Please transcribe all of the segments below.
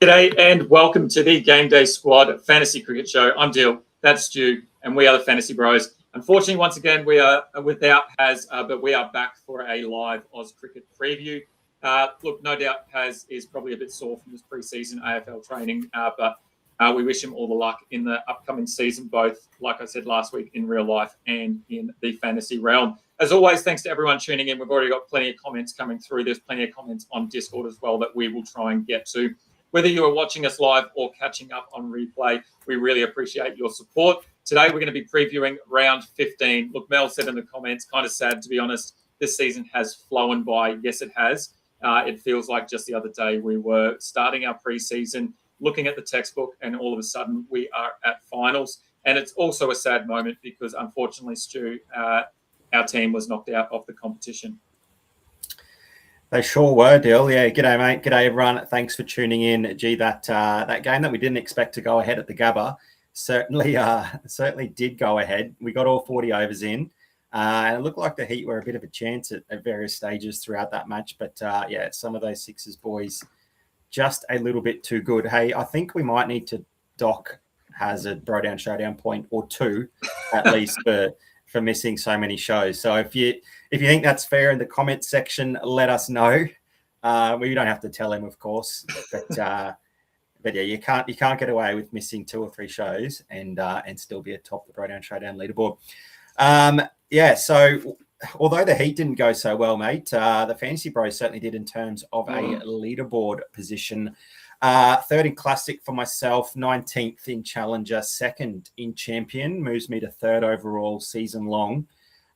G'day and welcome to the Game Day Squad Fantasy Cricket Show. I'm Dill, that's Stu, and we are the Fantasy Bros. Unfortunately, once again, we are without Paz, but we are back for a live Oz Cricket preview. Look, no doubt Paz is probably a bit sore from his pre-season AFL training, but we wish him all the luck in the upcoming season, both, like I said last week, in real life and in the fantasy realm. As always, thanks to everyone tuning in. We've already got plenty of comments coming through. There's plenty of comments on Discord as well that we will try and get to. Whether you are watching us live or catching up on replay, we really appreciate your support. Today, we're going to be previewing round 15. Look, Mel said in the comments, kind of sad, to be honest, this season has flown by. Yes, it has. It feels like just the other day we were starting our preseason, looking at the textbook, and all of a sudden we are at finals. And it's also a sad moment because, unfortunately, Stu, our team was knocked out of the competition. They sure were, Dill. Yeah, g'day, mate. G'day, everyone. Thanks for tuning in. Gee, that game that we didn't expect to go ahead at the Gabba certainly did go ahead. We got all 40 overs in, and it looked like the Heat were a bit of a chance at various stages throughout that match. But, yeah, some of those Sixers boys just a little bit too good. Hey, I think we might need to dock Hazard, Bro Down Showdown point or two, at least, for missing so many shows. So if you think that's fair in the comments section, let us know. We don't have to tell him, of course, but yeah, you can't get away with missing 2 or 3 shows and still be atop the Bro Down Showdown leaderboard. Yeah, so although the Heat didn't go so well, mate, the Fantasy Bros certainly did in terms of a leaderboard position. 3rd in Classic for myself, 19th in Challenger, 2nd in Champion, moves me to 3rd overall season long.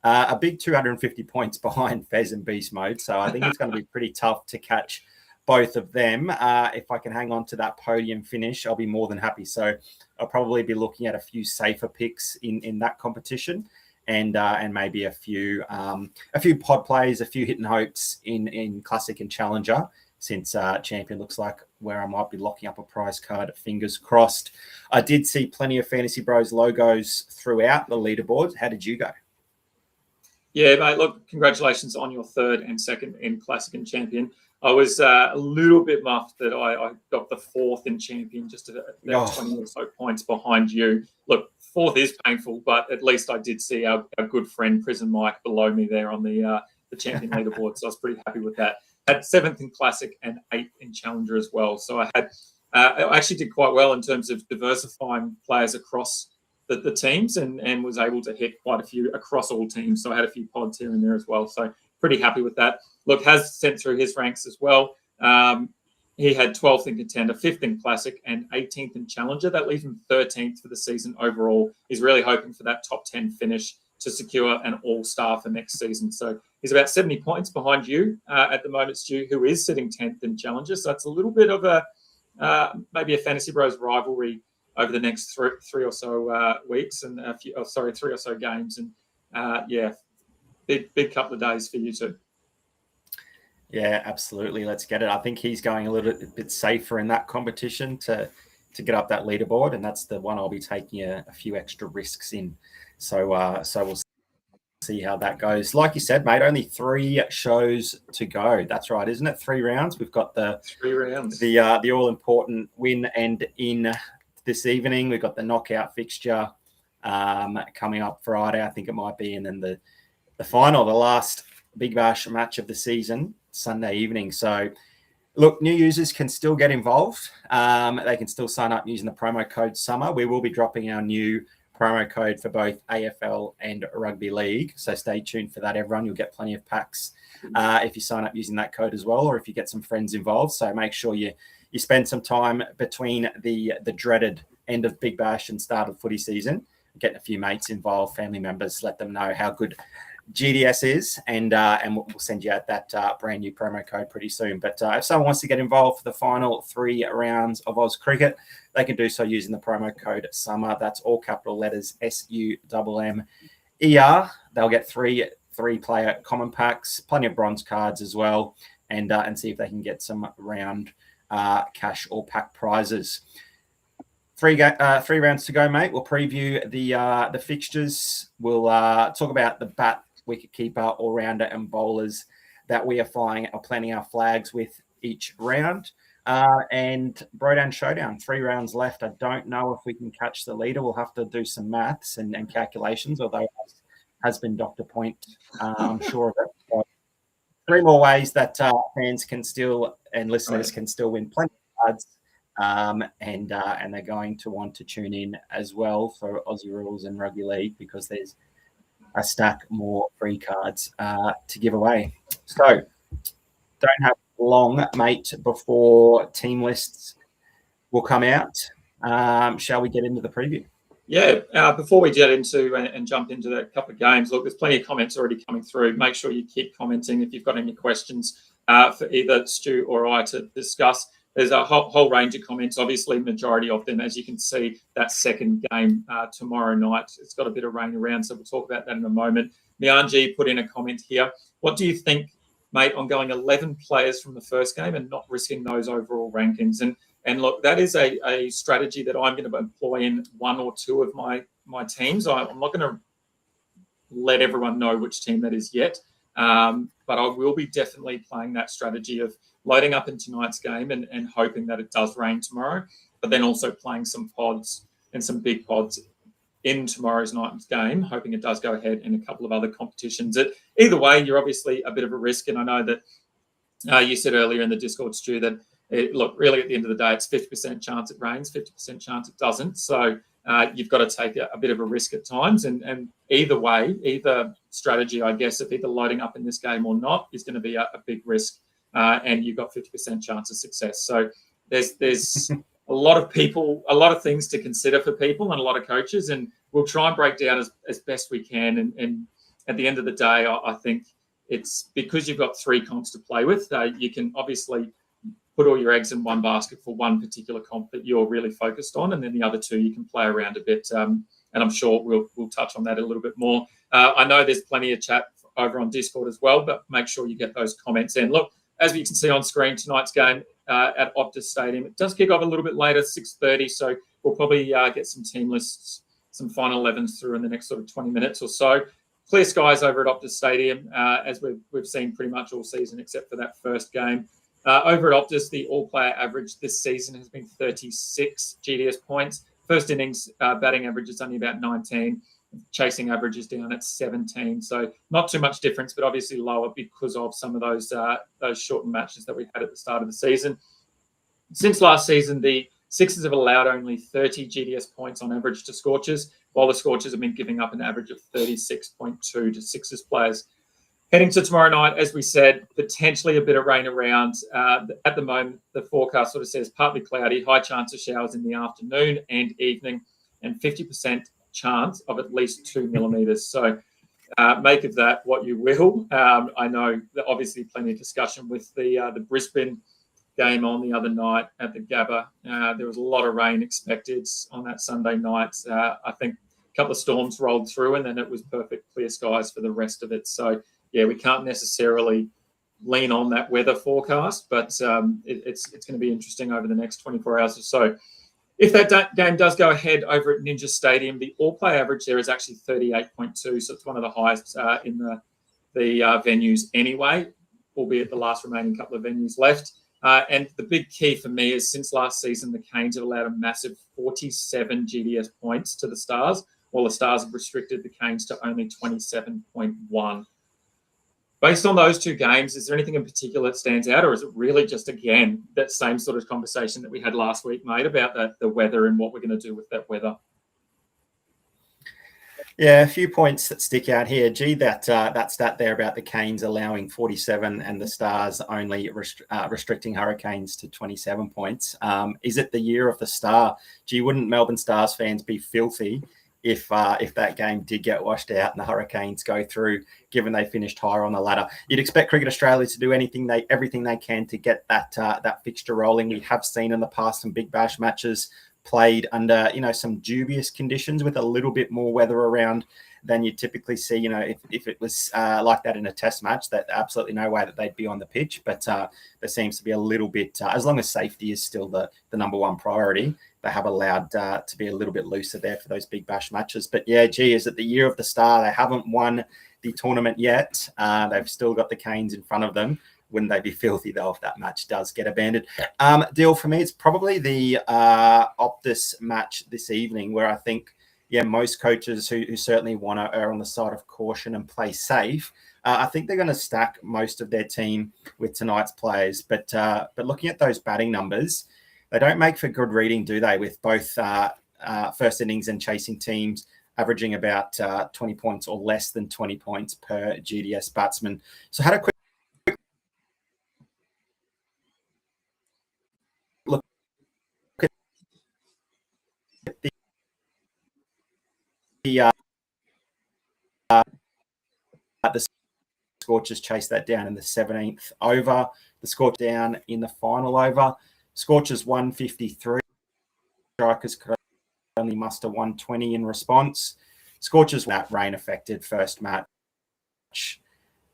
A big 250 points behind Fez and Beast Mode, so I think it's going to be pretty tough to catch both of them. If I can hang on to that podium finish, I'll be more than happy. So I'll probably be looking at a few safer picks in that competition, and maybe a few pod plays, a few hit and hopes in Classic and Challenger, since Champion looks like where I might be locking up a prize card, fingers crossed. I did see plenty of Fantasy Bros logos throughout the leaderboard. How did you go? Yeah, mate, look, congratulations on your 3rd and 2nd in Classic and Champion. I was a little bit muffed that I got the 4th in Champion, just about 20 or so points behind you. Look, 4th is painful, but at least I did see our good friend Prison Mike below me there on the Champion leaderboard, so I was pretty happy with that. Had 7th in Classic and 8th in Challenger as well. So I actually did quite well in terms of diversifying players across the teams and was able to hit quite a few across all teams. So I had a few pods here and there as well. So pretty happy with that. Look, has sent through his ranks as well. He had 12th in Contender, 5th in Classic, and 18th in Challenger. That leaves him 13th for the season overall. He's really hoping for that top 10 finish to secure an all-star for next season. So he's about 70 points behind you at the moment, Stu, who is sitting 10th in Challenger. So it's a little bit of maybe a Fantasy Bros rivalry over the next three or so weeks and 3 or so games. And yeah, big couple of days for you too. Yeah, absolutely. Let's get it. I think he's going a little bit safer in that competition to get up that leaderboard, and that's the one I'll be taking a few extra risks in. So we'll see how that goes. Like you said, mate, only 3 shows to go. That's right, isn't it? 3 rounds. We've got the 3 rounds. The all important win and in this evening. We've got the knockout fixture coming up Friday, I think it might be, and then the final, the last Big Bash match of the season, Sunday evening. So look, new users can still get involved. They can still sign up using the promo code SUMMER. We will be dropping our new promo code for both AFL and Rugby League. So stay tuned for that, everyone. You'll get plenty of packs if you sign up using that code as well, or if you get some friends involved. So make sure you spend some time between the dreaded end of Big Bash and start of footy season, getting a few mates involved, family members, let them know how good GDS is, and we'll send you out that brand new promo code pretty soon. But if someone wants to get involved for the final 3 rounds of Oz Cricket, they can do so using the promo code SUMMER. That's all capital letters, SUMMER. They'll get 3 player common packs, plenty of bronze cards as well, and see if they can get some round cash or pack prizes. 3 rounds to go, mate. We'll preview the fixtures. We'll talk about the bat, wicket keeper, all-rounder and bowlers that we are planning our flags with each round. And Brodan Showdown, 3 rounds left. I don't know if we can catch the leader. We'll have to do some maths and calculations, although has been Dr. Point, I'm sure of it. So 3 more ways that fans can still and listeners can still win plenty of cards. And they're going to want to tune in as well for Aussie Rules and Rugby League because there's a stack more free cards to give away. So don't have long, mate, before team lists will come out. Shall we get into the preview? Yeah, before we get into and jump into the couple of games, look, there's plenty of comments already coming through. Make sure you keep commenting if you've got any questions for either Stu or I to discuss. There's a whole range of comments. Obviously, majority of them, as you can see, that second game tomorrow night. It's got a bit of rain around, so we'll talk about that in a moment. Mianji put in a comment here. What do you think, mate, on going 11 players from the first game and not risking those overall rankings? And look, that is a strategy that I'm going to employ in 1 or 2 of my teams. I'm not going to let everyone know which team that is yet, but I will be definitely playing that strategy of loading up in tonight's game and hoping that it does rain tomorrow, but then also playing some pods and some big pods in tomorrow's night's game, hoping it does go ahead in a couple of other competitions. Either way, you're obviously a bit of a risk, and I know that you said earlier in the Discord, Stu, that look, really at the end of the day, it's 50% chance it rains, 50% chance it doesn't. So you've got to take a bit of a risk at times. And either way, either strategy, I guess, of either loading up in this game or not is going to be a big risk. And you've got 50% chance of success. So there's a lot of people, a lot of things to consider for people and a lot of coaches. And we'll try and break down as best we can. And at the end of the day, I think it's because you've got 3 comps to play with. You can obviously put all your eggs in one basket for one particular comp that you're really focused on, and then the other 2 you can play around a bit. And I'm sure we'll touch on that a little bit more. I know there's plenty of chat over on Discord as well, but make sure you get those comments in. Look, as you can see on screen, tonight's game at Optus Stadium, it does kick off a little bit later, 6:30, so we'll probably get some team lists, some final 11s through in the next sort of 20 minutes or so. Clear skies over at Optus Stadium, as we've seen pretty much all season except for that first game. Over at Optus, the all-player average this season has been 36 GDS points. First innings batting average is only about 19. Chasing average is down at 17. So not too much difference, but obviously lower because of some of those shortened matches that we had at the start of the season. Since last season, the Sixers have allowed only 30 GDS points on average to Scorchers, while the Scorchers have been giving up an average of 36.2 to Sixers players. Heading to tomorrow night, as we said, potentially a bit of rain around. At the moment, the forecast sort of says partly cloudy, high chance of showers in the afternoon and evening, and 50% chance of at least 2 millimetres. So make of that what you will. I know that obviously plenty of discussion with the Brisbane game on the other night at the Gabba. There was a lot of rain expected on that Sunday night. I think a couple of storms rolled through, and then it was perfect clear skies for the rest of it. So yeah, we can't necessarily lean on that weather forecast, but it's going to be interesting over the next 24 hours or so. If that game does go ahead over at Ninja Stadium, the all-play average there is actually 38.2, so it's one of the highest in the venues anyway, albeit the last remaining couple of venues left. And the big key for me is since last season, the Canes have allowed a massive 47 GDS points to the Stars, while the Stars have restricted the Canes to only 27.1. Based on those 2 games, is there anything in particular that stands out, or is it really just, again, that same sort of conversation that we had last week, mate, about the weather and what we're going to do with that weather? Yeah, a few points that stick out here. Gee, that stat there about the Canes allowing 47 and the Stars only restricting Hurricanes to 27 points. Is it the year of the Star? Gee, wouldn't Melbourne Stars fans be filthy if that game did get washed out and the Hurricanes go through, given they finished higher on the ladder? You'd expect Cricket Australia to do everything they can to get that fixture rolling. We have seen in the past some Big Bash matches played under some dubious conditions with a little bit more weather around than you typically see. If it was like that in a test match, that absolutely no way that they'd be on the pitch. But there seems to be a little bit, as long as safety is still the number one priority, they have allowed to be a little bit looser there for those Big Bash matches. But yeah, gee, is it the year of the Star? They haven't won the tournament yet. They've still got the Canes in front of them. wouldn't they be filthy though if that match does get abandoned? Deal for me, it's probably the Optus match this evening, where I think, most coaches who certainly want to err on the side of caution and play safe, I think they're going to stack most of their team with tonight's players. But looking at those batting numbers, they don't make for good reading, do they? With both first innings and chasing teams averaging about 20 points or less than 20 points per GDS batsman. So I had a quick look at the Scorchers chased that down in the 17th over. The Scorchers down in the final over. Scorchers 153. Strikers could only muster 120 in response. Scorchers that rain affected first match.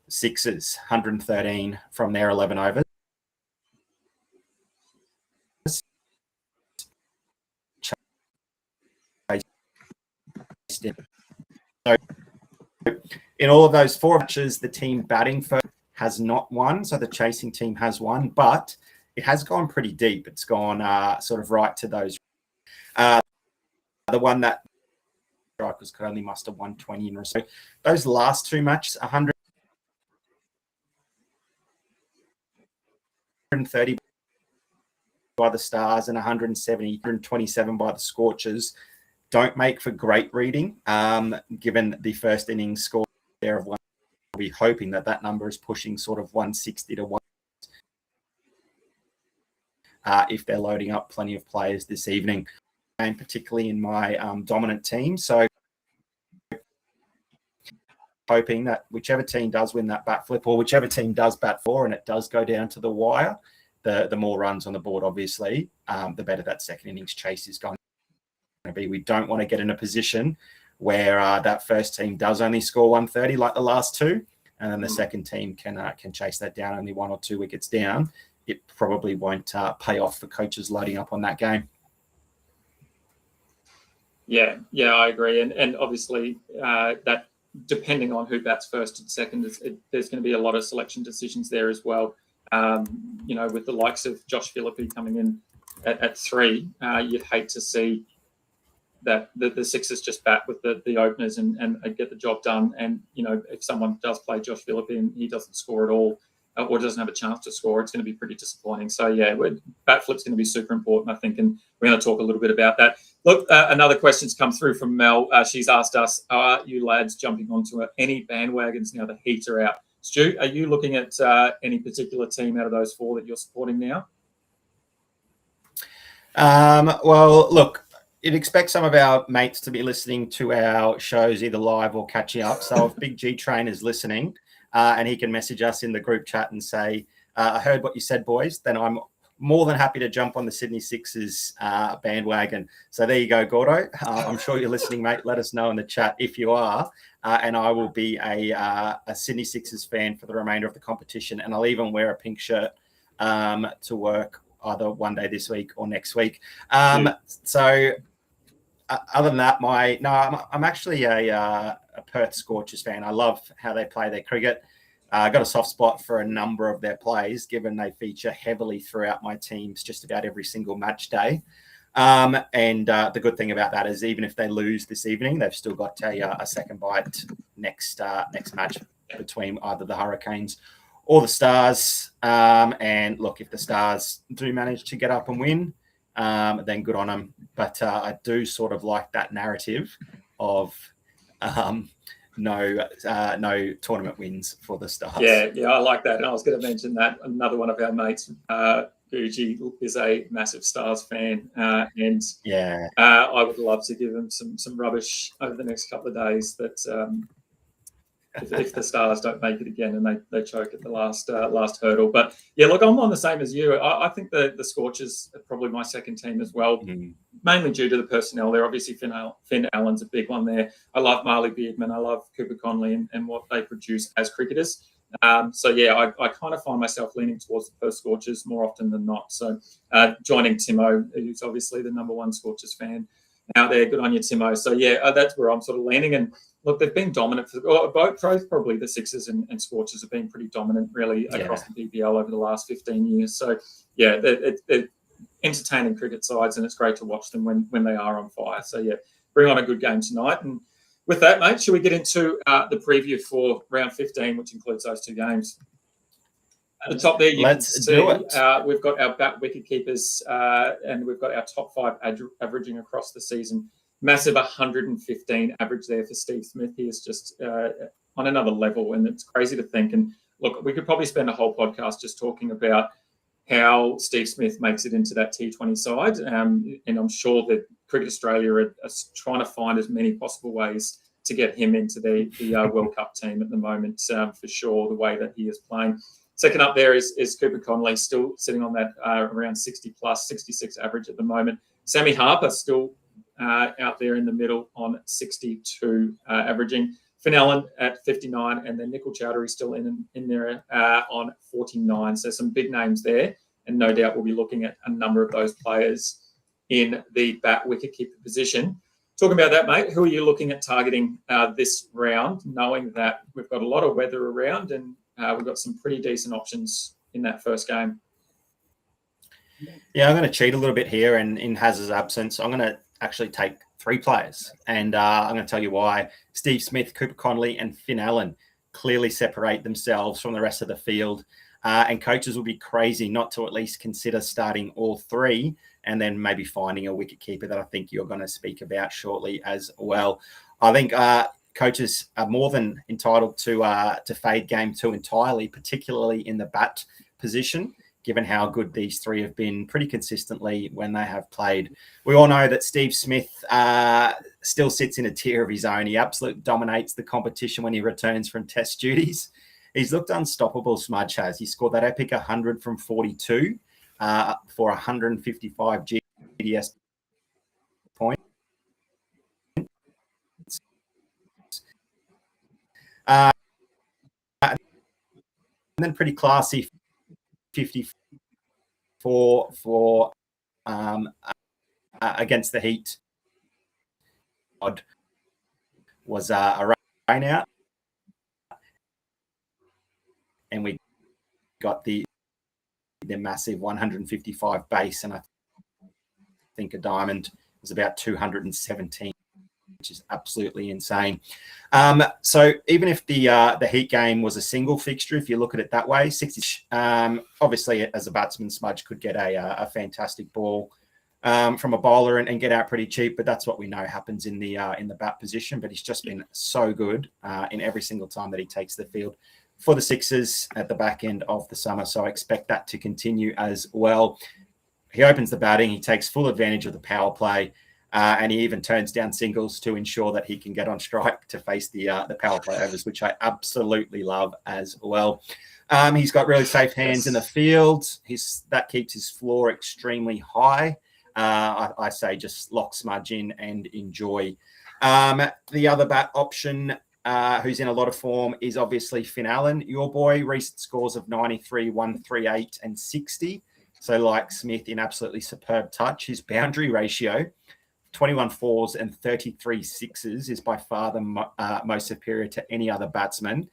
Sixers 113 from their 11 overs. So in all of those 4 matches, the team batting first has not won. So the chasing team has won, but it has gone pretty deep. It's gone sort of right to those. The one that strikers could only muster 120 in response. Those last 2 matches, 130 by the Stars and 127 by the Scorchers, don't make for great reading, given the first innings score there of 1. We'll be hoping that number is pushing sort of 160 to 1. If they're loading up plenty of players this evening, and particularly in my dominant team. So hoping that whichever team does win that bat flip, or whichever team does bat 4 and it does go down to the wire, the more runs on the board, obviously, the better that second innings chase is going to be. We don't want to get in a position where that first team does only score 130 like the last 2, and then the second team can chase that down only 1 or 2 wickets down. It probably won't pay off for coaches loading up on that game. Yeah, I agree. And obviously that depending on who bats first and second, there's going to be a lot of selection decisions there as well. With the likes of Josh Philippe coming in at 3, you'd hate to see that the Sixers just bat with the openers and get the job done. And, if someone does play Josh Philippe and he doesn't score at all, or doesn't have a chance to score, it's going to be pretty disappointing. So, bat flip's going to be super important, I think, and we're going to talk a little bit about that. Look, another question's come through from Mel. She's asked us, are you lads jumping onto any bandwagons now the Heat are out? Stu, are you looking at any particular team out of those 4 that you're supporting now? Well, look, you'd expect some of our mates to be listening to our shows either live or catching up. So if Big G Train is listening, and he can message us in the group chat and say, I heard what you said, boys, then I'm more than happy to jump on the Sydney Sixers bandwagon. So there you go, Gordo. I'm sure you're listening, mate. Let us know in the chat if you are. And I will be a Sydney Sixers fan for the remainder of the competition. And I'll even wear a pink shirt to work either one day this week or next week. So other than that, I'm actually a Perth Scorchers fan. I love how they play their cricket. I got a soft spot for a number of their plays, given they feature heavily throughout my teams just about every single match day. And the good thing about that is even if they lose this evening, they've still got a second bite next match between either the Hurricanes or the Stars. And look, if the Stars do manage to get up and win, then good on them. But I do sort of like that narrative of no tournament wins for the Stars. Yeah, I like that. And I was going to mention that another one of our mates, Uji, is a massive Stars fan, and I would love to give him some rubbish over the next couple of days that if the Stars don't make it again and they choke at the last hurdle. But yeah, look, I'm on the same as you. I think the Scorchers are probably my second team as well, mainly due to the personnel. They're obviously Finn Allen's a big one there. I love Marley Beardman. I love Cooper Conley and what they produce as cricketers. So yeah, I kind of find myself leaning towards the Perth Scorchers more often than not. So joining Timo, who's obviously the number 1 Scorchers fan, out there. Good on you, Timo. So, yeah, that's where I'm sort of leaning. And look, they've been dominant for both probably the Sixers and Scorchers have been pretty dominant really across the BBL over the last 15 years. So, yeah, they're entertaining cricket sides, and it's great to watch them when they are on fire. So, yeah, bring on a good game tonight. And with that, mate, should we get into the preview for round 15, which includes those two games? At the top there, you can see we've got our bat wicket keepers and we've got our top 5 averaging across the season. Massive 115 average there for Steve Smith. He is just on another level, and it's crazy to think. And look, we could probably spend a whole podcast just talking about how Steve Smith makes it into that T20 side. And I'm sure that Cricket Australia are trying to find as many possible ways to get him into the World Cup team at the moment, for sure, the way that he is playing. Second up there is Cooper Connolly, still sitting on that around 60 plus, 66 average at the moment. Sammy Harper still out there in the middle on 62 averaging. Finn Allen at 59, and then Nickel Chowdhury still in there on 49. So some big names there, and no doubt we'll be looking at a number of those players in the bat wicketkeeper position. Talking about that, mate, who are you looking at targeting this round, knowing that we've got a lot of weather around and we've got some pretty decent options in that first game? Yeah, I'm going to cheat a little bit here, and in Haz's absence, I'm going to actually take 3 players, and I'm going to tell you why. Steve Smith, Cooper Connolly, and Finn Allen clearly separate themselves from the rest of the field, and coaches will be crazy not to at least consider starting all 3 and then maybe finding a wicket keeper that I think you're going to speak about shortly as well. I think coaches are more than entitled to fade game 2 entirely, particularly in the bat position, given how good these 3 have been pretty consistently when they have played. We all know that Steve Smith still sits in a tier of his own. He absolutely dominates the competition when he returns from test duties. He's looked unstoppable, Smudge has. He scored that epic 100 from 42 for 155 GDS points. And then pretty classy 54 for against the Heat. Was a rain out, and we got the massive 155 base, and I think a diamond was about 217, which is absolutely insane. So even if the Heat game was a single fixture, if you look at it that way, 60. Obviously, as a batsman, Smudge could get a fantastic ball from a bowler and get out pretty cheap, but that's what we know happens in the bat position. But he's just been so good in every single time that he takes the field for the Sixers at the back end of the summer. So I expect that to continue as well. He opens the batting, he takes full advantage of the power play, and he even turns down singles to ensure that he can get on strike to face the power play overs, which I absolutely love as well. He's got really safe hands in the field. That keeps his floor extremely high. I say just lock Smudge in and enjoy. The other bat option, who's in a lot of form, is obviously Finn Allen, your boy. Recent scores of 93, 138, and 60. So like Smith, in absolutely superb touch. His boundary ratio, 21 fours and 33 sixes, is by far the most superior to any other batsman,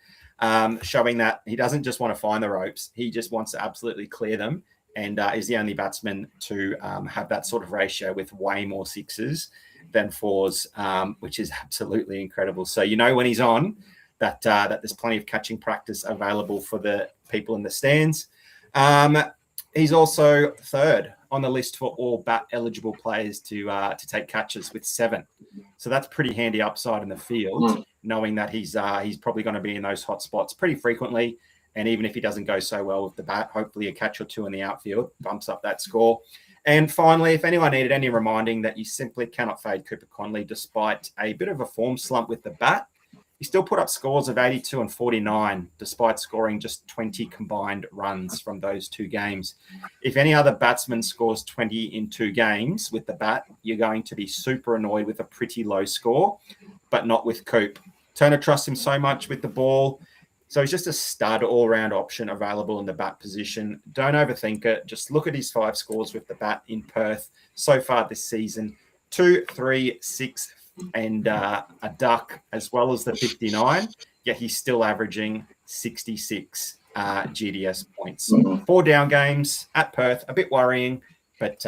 showing that he doesn't just want to find the ropes. He just wants to absolutely clear them, and is the only batsman to have that sort of ratio with way more sixes than fours, which is absolutely incredible. So you know when he's on that there's plenty of catching practice available for the people in the stands. He's also third on the list for all bat eligible players to take catches with 7. So that's pretty handy upside in the field, knowing that he's probably going to be in those hot spots pretty frequently. And even if he doesn't go so well with the bat, hopefully a catch or 2 in the outfield bumps up that score. And finally, if anyone needed any reminding that you simply cannot fade Cooper Connolly despite a bit of a form slump with the bat, he still put up scores of 82 and 49 despite scoring just 20 combined runs from those 2 games. If any other batsman scores 20 in 2 games with the bat, you're going to be super annoyed with a pretty low score, but not with Coop. Turner trusts him so much with the ball. So he's just a stud all-round option available in the bat position. Don't overthink it. Just look at his 5 scores with the bat in Perth so far this season. 2, 3, 6, and a duck, as well as the 59. Yet he's still averaging 66 GDS points. 4 down games at Perth, a bit worrying, but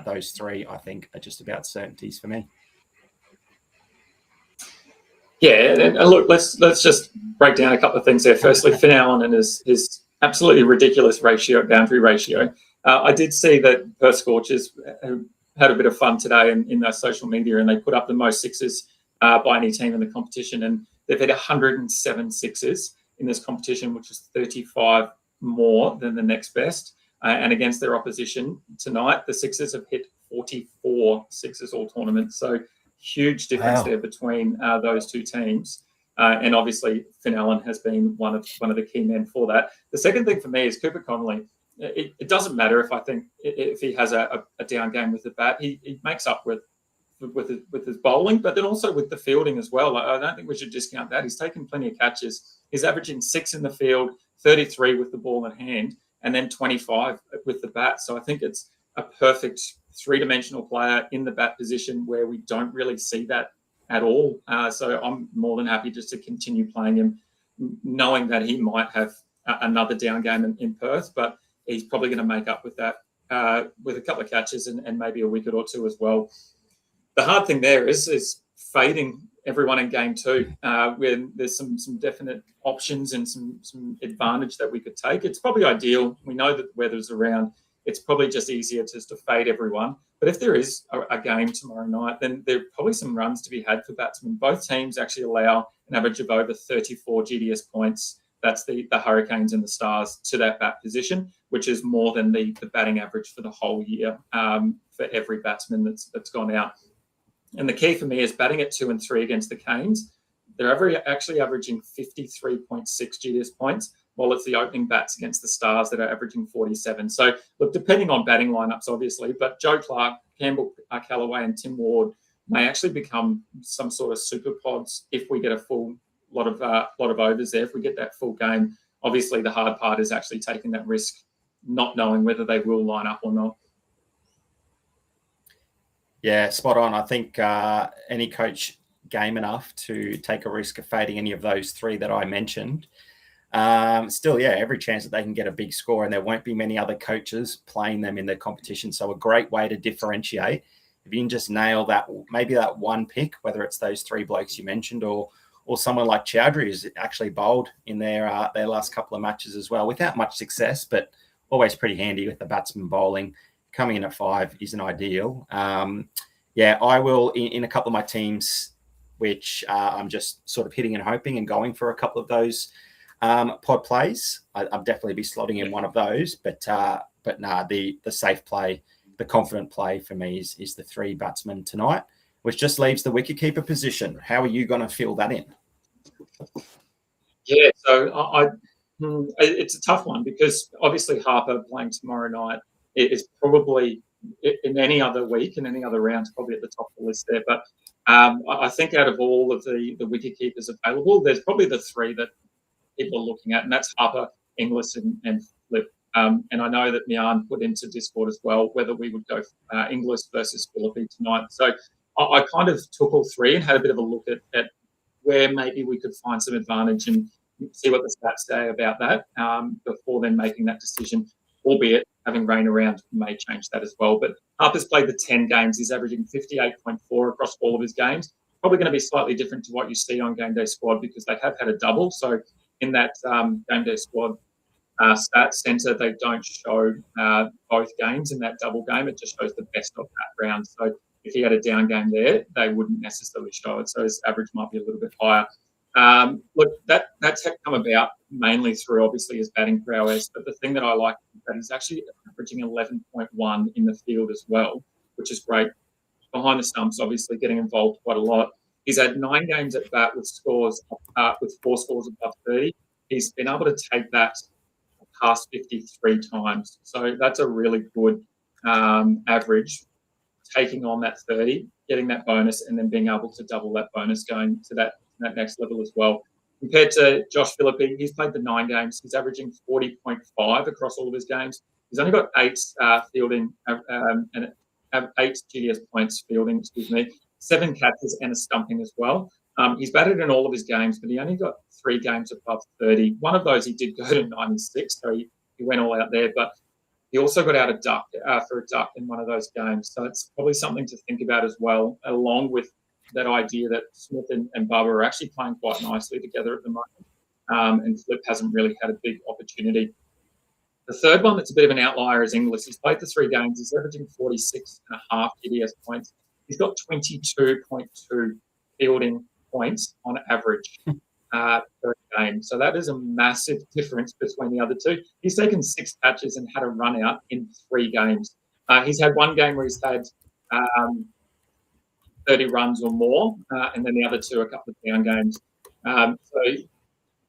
those 3, I think, are just about certainties for me. Yeah, and look, let's just break down a couple of things there. Firstly, Finn Allen and his absolutely ridiculous boundary ratio. I did see that Perth Scorchers had a bit of fun today in their social media, and they put up the most sixes by any team in the competition, and they've had 107 sixes in this competition, which is 35 more than the next best. And against their opposition tonight, the Sixers have hit 44 sixes all tournament. So huge difference there between those two teams. And obviously, Finn Allen has been one of the key men for that. The second thing for me is Cooper Connolly. It doesn't matter if he has a down game with the bat. He makes up with his bowling, but then also with the fielding as well. I don't think we should discount that. He's taken plenty of catches. He's averaging 6 in the field, 33 with the ball in hand, and then 25 with the bat. So I think it's a perfect 3-dimensional player in the bat position where we don't really see that at all. So I'm more than happy just to continue playing him, knowing that he might have another down game in Perth, but he's probably going to make up with that with a couple of catches and maybe a wicket or two as well. The hard thing there is fading everyone in game 2 when there's some definite options and some advantage that we could take. It's probably ideal. We know that the weather's around. It's probably just easier just to fade everyone. But if there is a game tomorrow night, then there are probably some runs to be had for batsmen. Both teams actually allow an average of over 34 GDS points. That's the Hurricanes and the Stars to that bat position, which is more than the batting average for the whole year for every batsman that's gone out. And the key for me is batting at 2 and 3 against the Canes. They're actually averaging 53.6 GDS points, while it's the opening bats against the Stars that are averaging 47. So, look, depending on batting lineups, obviously, but Joe Clark, Campbell Callaway, and Tim Ward may actually become some sort of super pods if we get a full lot of overs there. If we get that full game, obviously the hard part is actually taking that risk, not knowing whether they will line up or not. Yeah, spot on. I think any coach game enough to take a risk of fading any of those 3 that I mentioned. Still, yeah, every chance that they can get a big score, and there won't be many other coaches playing them in the competition. So a great way to differentiate. If you can just nail that, maybe that one pick, whether it's those 3 blokes you mentioned or someone like Chowdhury, who's actually bowled in their last couple of matches as well, without much success, but always pretty handy with the batsman bowling. Coming in at 5 isn't ideal. Yeah, I will in a couple of my teams, which I'm just sort of hitting and hoping and going for a couple of those pod plays. I'll definitely be slotting in one of those, but the safe play, the confident play for me is the 3 batsmen tonight, which just leaves the wicketkeeper position. How are you going to fill that in? Yeah, so it's a tough one because obviously Harper playing tomorrow night is probably in any other week and any other round probably at the top of the list there. But I think out of all of the wicket keepers available, there's probably the 3 that people are looking at, and that's Harper, Inglis, and Flip. And I know that Mian put into Discord as well whether we would go Inglis versus Philippi tonight. So I kind of took all 3 and had a bit of a look at where maybe we could find some advantage and see what the stats say about that before then making that decision, albeit having rain around may change that as well. But Harper's played the 10 games. He's averaging 58.4 across all of his games. Probably going to be slightly different to what you see on GameDay squad because they have had a double. So in that GameDay squad stats center, they don't show both games in that double game. It just shows the best of that round. So if he had a down game there, they wouldn't necessarily show it. So his average might be a little bit higher. Look, that's come about mainly through obviously his batting prowess. But the thing that I like is that he's actually averaging 11.1 in the field as well, which is great. Behind the stumps, obviously getting involved quite a lot. He's had 9 games at bat with scores with 4 scores above 30. He's been able to take that past 53 times. So that's a really good average, taking on that 30, getting that bonus, and then being able to double that bonus going to that next level as well. Compared to Josh Philippi, he's played the 9 games. He's averaging 40.5 across all of his games. He's only got 8 fielding and 8 GDS points fielding, 7 catches and a stumping as well. He's batted in all of his games, but he only got 3 games above 30. One of those he did go to 96, so he went all out there, but he also got out a duck for a duck in one of those games. So it's probably something to think about as well, along with that idea that Smith and Bubba are actually playing quite nicely together at the moment. And Flip hasn't really had a big opportunity. The third one that's a bit of an outlier is Inglis. He's played the 3 games. He's averaging 46.5 GDS points. He's got 22.2 fielding points on average per game. So that is a massive difference between the other two. He's taken 6 catches and had a run out in 3 games. He's had 1 game where he's had 30 runs or more, and then the other 2 a couple of down games. So it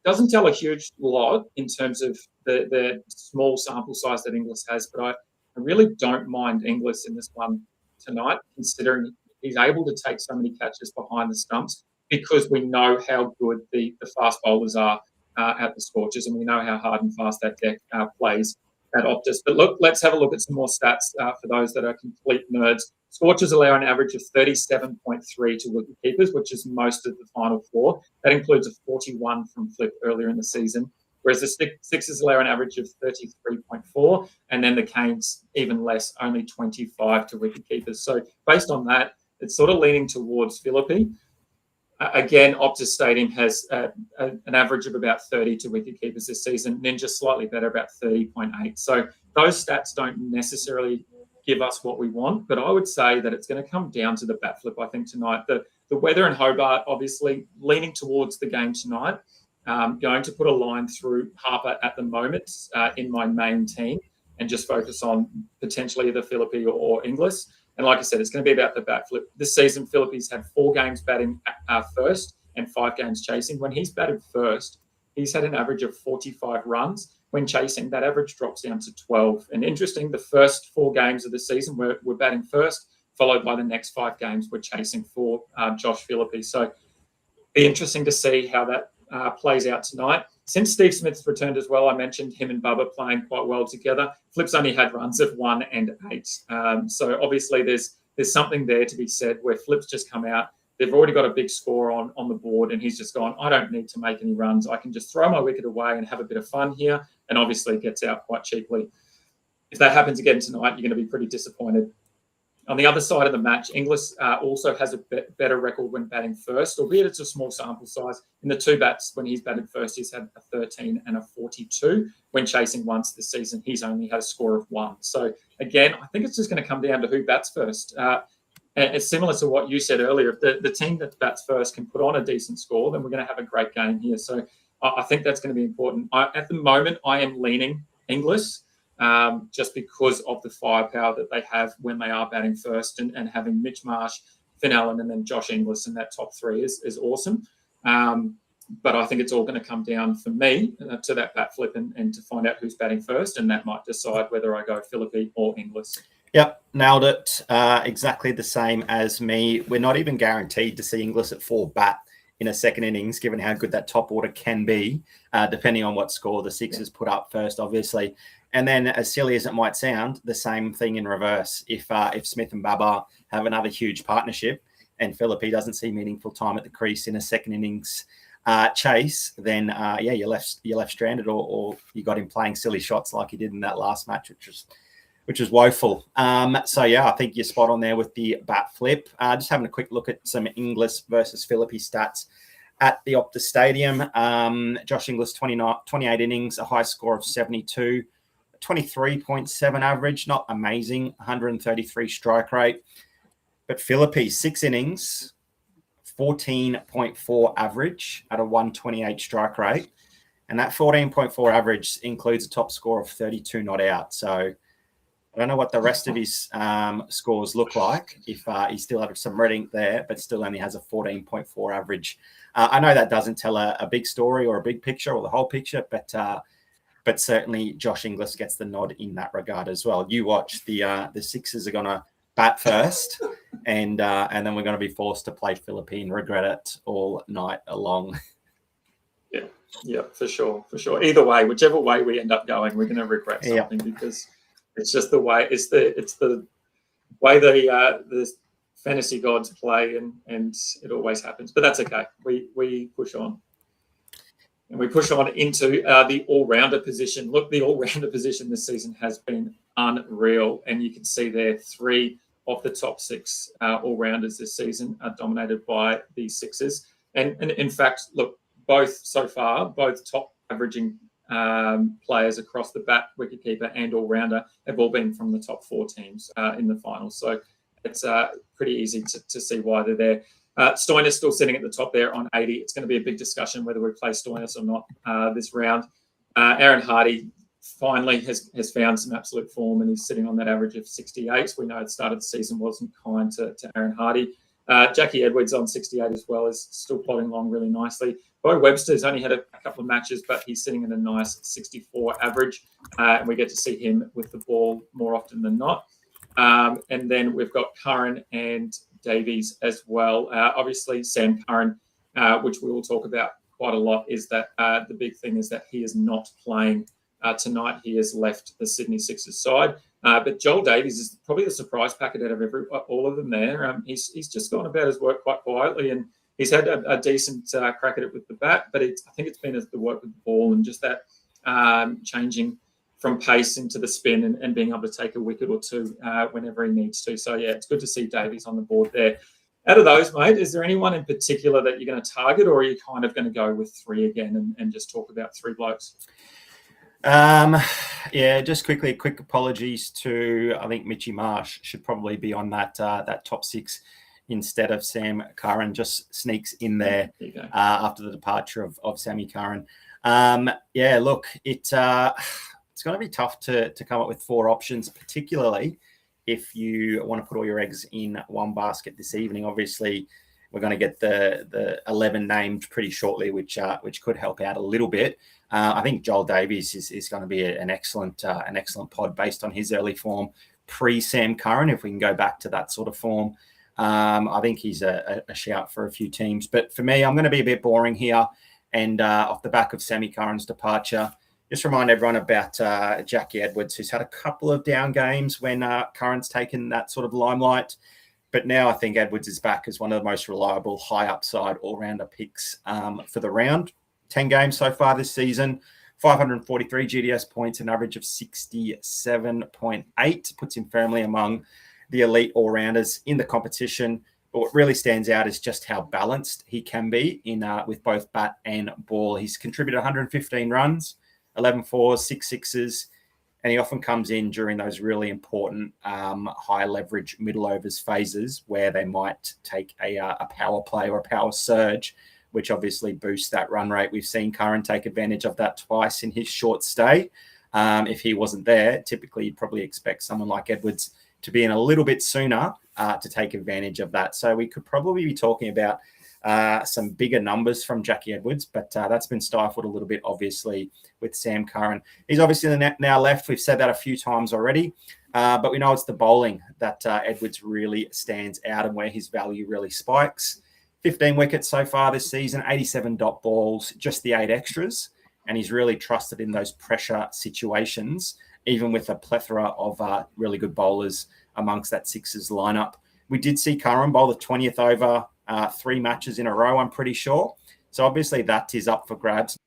doesn't tell a huge lot in terms of the small sample size that Inglis has, but I really don't mind Inglis in this one tonight, considering he's able to take so many catches behind the stumps, because we know how good the fast bowlers are at the Scorchers, and we know how hard and fast that deck plays at Optus. But look, let's have a look at some more stats for those that are complete nerds. Scorchers allow an average of 37.3 to wicketkeepers, which is most of the final 4. That includes a 41 from Flip earlier in the season, whereas the Sixers allow an average of 33.4, and then the Canes even less, only 25 to wicketkeepers. So based on that, it's sort of leaning towards Philippe. Again, Optus Stadium has an average of about 30 to wicketkeepers this season. Ninja slightly better, about 30.8. So those stats don't necessarily give us what we want, but I would say that it's going to come down to the bat flip, I think, tonight. The weather in Hobart, obviously, leaning towards the game tonight. Going to put a line through Harper at the moment in my main team and just focus on potentially either Philippe or Inglis. And like I said, it's going to be about the bat flip. This season, Philippe's had 4 games batting first and 5 games chasing. When he's batted first, he's had an average of 45 runs. When chasing, that average drops down to 12. And interesting, the first 4 games of the season were batting first, followed by the next 5 games were chasing for Josh Philippe. So be interesting to see how that plays out tonight. Since Steve Smith's returned as well, I mentioned him and Bubba playing quite well together. Flip's only had runs of 1 and 8. So obviously there's something there to be said where Flip's just come out. They've already got a big score on the board, and he's just gone, I don't need to make any runs. I can just throw my wicket away and have a bit of fun here, and obviously gets out quite cheaply. If that happens again tonight, you're going to be pretty disappointed. On the other side of the match, Inglis also has a better record when batting first, albeit it's a small sample size. In the 2 bats, when he's batted first, he's had a 13 and a 42. When chasing once this season, he's only had a score of 1. So again, I think it's just going to come down to who bats first. And it's similar to what you said earlier. If the team that bats first can put on a decent score, then we're going to have a great game here. So I think that's going to be important. At the moment, I am leaning Inglis. Just because of the firepower that they have when they are batting first, and having Mitch Marsh, Finn Allen, and then Josh Inglis in that top 3 is awesome. But I think it's all going to come down for me to that bat flip and to find out who's batting first, and that might decide whether I go Philippe or Inglis. Yep, nailed it. Exactly the same as me. We're not even guaranteed to see Inglis at 4 bat in a second innings, given how good that top order can be, depending on what score the Sixers put up first, obviously. And then, as silly as it might sound, the same thing in reverse. If Smith and Bubba have another huge partnership and Philippe doesn't see meaningful time at the crease in a second innings chase, then you're left stranded, or you got him playing silly shots like he did in that last match, which was woeful. So yeah, I think you're spot on there with the bat flip. Just having a quick look at some Inglis versus Philippe stats at the Optus Stadium. Josh Inglis, 28 innings, a high score of 72. 23.7 average, not amazing, 133 strike rate. But Philippe, 6 innings, 14.4 average at a 128 strike rate. And that 14.4 average includes a top score of 32 not out. So I don't know what the rest of his scores look like if he still has some red ink there, but still only has a 14.4 average. I know that doesn't tell a big story or a big picture or the whole picture, but certainly Josh Inglis gets the nod in that regard as well. You watch, the Sixers are going to bat first, and then we're going to be forced to play Philippe and regret it all night long. Yeah, for sure. Either way, whichever way we end up going, we're going to regret something because it's just the way. It's the way the fantasy gods play, and it always happens. But that's okay. We push on. And we push on into the all-rounder position. Look, the all-rounder position this season has been unreal. And you can see there 3 of the top 6 all-rounders this season are dominated by the Sixers. And in fact, look, both top averaging players across the bat, wicketkeeper and all-rounder have all been from the top 4 teams in the finals. So it's pretty easy to see why they're there. Stoinis still sitting at the top there on 80. It's going to be a big discussion whether we play Stoinis or not this round. Aaron Hardy finally has found some absolute form, and he's sitting on that average of 68. We know at the start of the season wasn't kind to Aaron Hardy. Jackie Edwards on 68 as well is still plodding along really nicely. Bo Webster's only had a couple of matches, but he's sitting at a nice 64 average, and we get to see him with the ball more often than not. And then we've got Curran and Davies as well. Obviously, Sam Curran, which we will talk about quite a lot, is that the big thing is that he is not playing tonight. He has left the Sydney Sixers side. But Joel Davies is probably the surprise packet out of all of them there. He's just gone about his work quite quietly, and he's had a decent crack at it with the bat, but I think it's been the work with the ball and just that changing from pace into the spin and being able to take a wicket or two whenever he needs to. So, yeah, it's good to see Davies on the board there. Out of those, mate, is there anyone in particular that you're going to target, or are you kind of going to go with 3 again and just talk about 3 blokes? Yeah, just quickly, quick apologies to, I think Mitchy Marsh should probably be on that top 6 instead of Sam Curran. Just sneaks in there after the departure of Sammy Curran. Yeah, look, it's going to be tough to come up with 4 options, particularly if you want to put all your eggs in one basket this evening. Obviously, we're going to get the 11 named pretty shortly, which could help out a little bit. I think Joel Davies is going to be an excellent pod based on his early form pre-Sam Curran. If we can go back to that sort of form, I think he's a shout for a few teams. But for me, I'm going to be a bit boring here. And off the back of Sammy Curran's departure, just remind everyone about Jackie Edwards, who's had a couple of down games when Curran's taken that sort of limelight. But now I think Edwards is back as one of the most reliable, high upside all-rounder picks for the round. 10 games so far this season, 543 GDS points, an average of 67.8, puts him firmly among the elite all-rounders in the competition. But what really stands out is just how balanced he can be with both bat and ball. He's contributed 115 runs, 11 fours, 6 sixes, and he often comes in during those really important high leverage middle overs phases where they might take a power play or a power surge, which obviously boosts that run rate. We've seen Curran take advantage of that twice in his short stay. If he wasn't there, typically you'd probably expect someone like Edwards to be in a little bit sooner to take advantage of that. So we could probably be talking about some bigger numbers from Jackie Edwards, but that's been stifled a little bit, obviously, with Sam Curran. He's obviously now left. We've said that a few times already, but we know it's the bowling that Edwards really stands out and where his value really spikes. 15 wickets so far this season, 87 dot balls, just the 8 extras, and he's really trusted in those pressure situations, even with a plethora of really good bowlers amongst that Sixers lineup. We did see Curran bowl the 20th over 3 matches in a row, I'm pretty sure. So obviously that is up for grabs.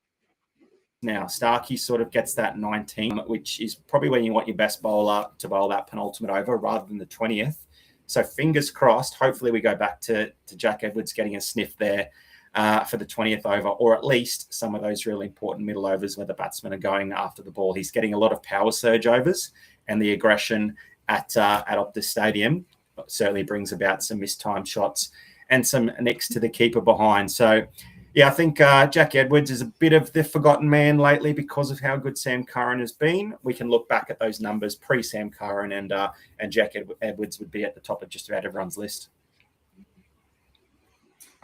Now, Starkey sort of gets that 19, which is probably when you want your best bowler to bowl that penultimate over rather than the 20th. So fingers crossed, hopefully we go back to Jack Edwards getting a sniff there for the 20th over, or at least some of those really important middle overs where the batsmen are going after the ball. He's getting a lot of power surge overs, and the aggression at Optus Stadium certainly brings about some mistimed shots and some nicks to the keeper behind. So, yeah, I think Jack Edwards is a bit of the forgotten man lately because of how good Sam Curran has been. We can look back at those numbers pre-Sam Curran, and Jack Edwards would be at the top of just about everyone's list.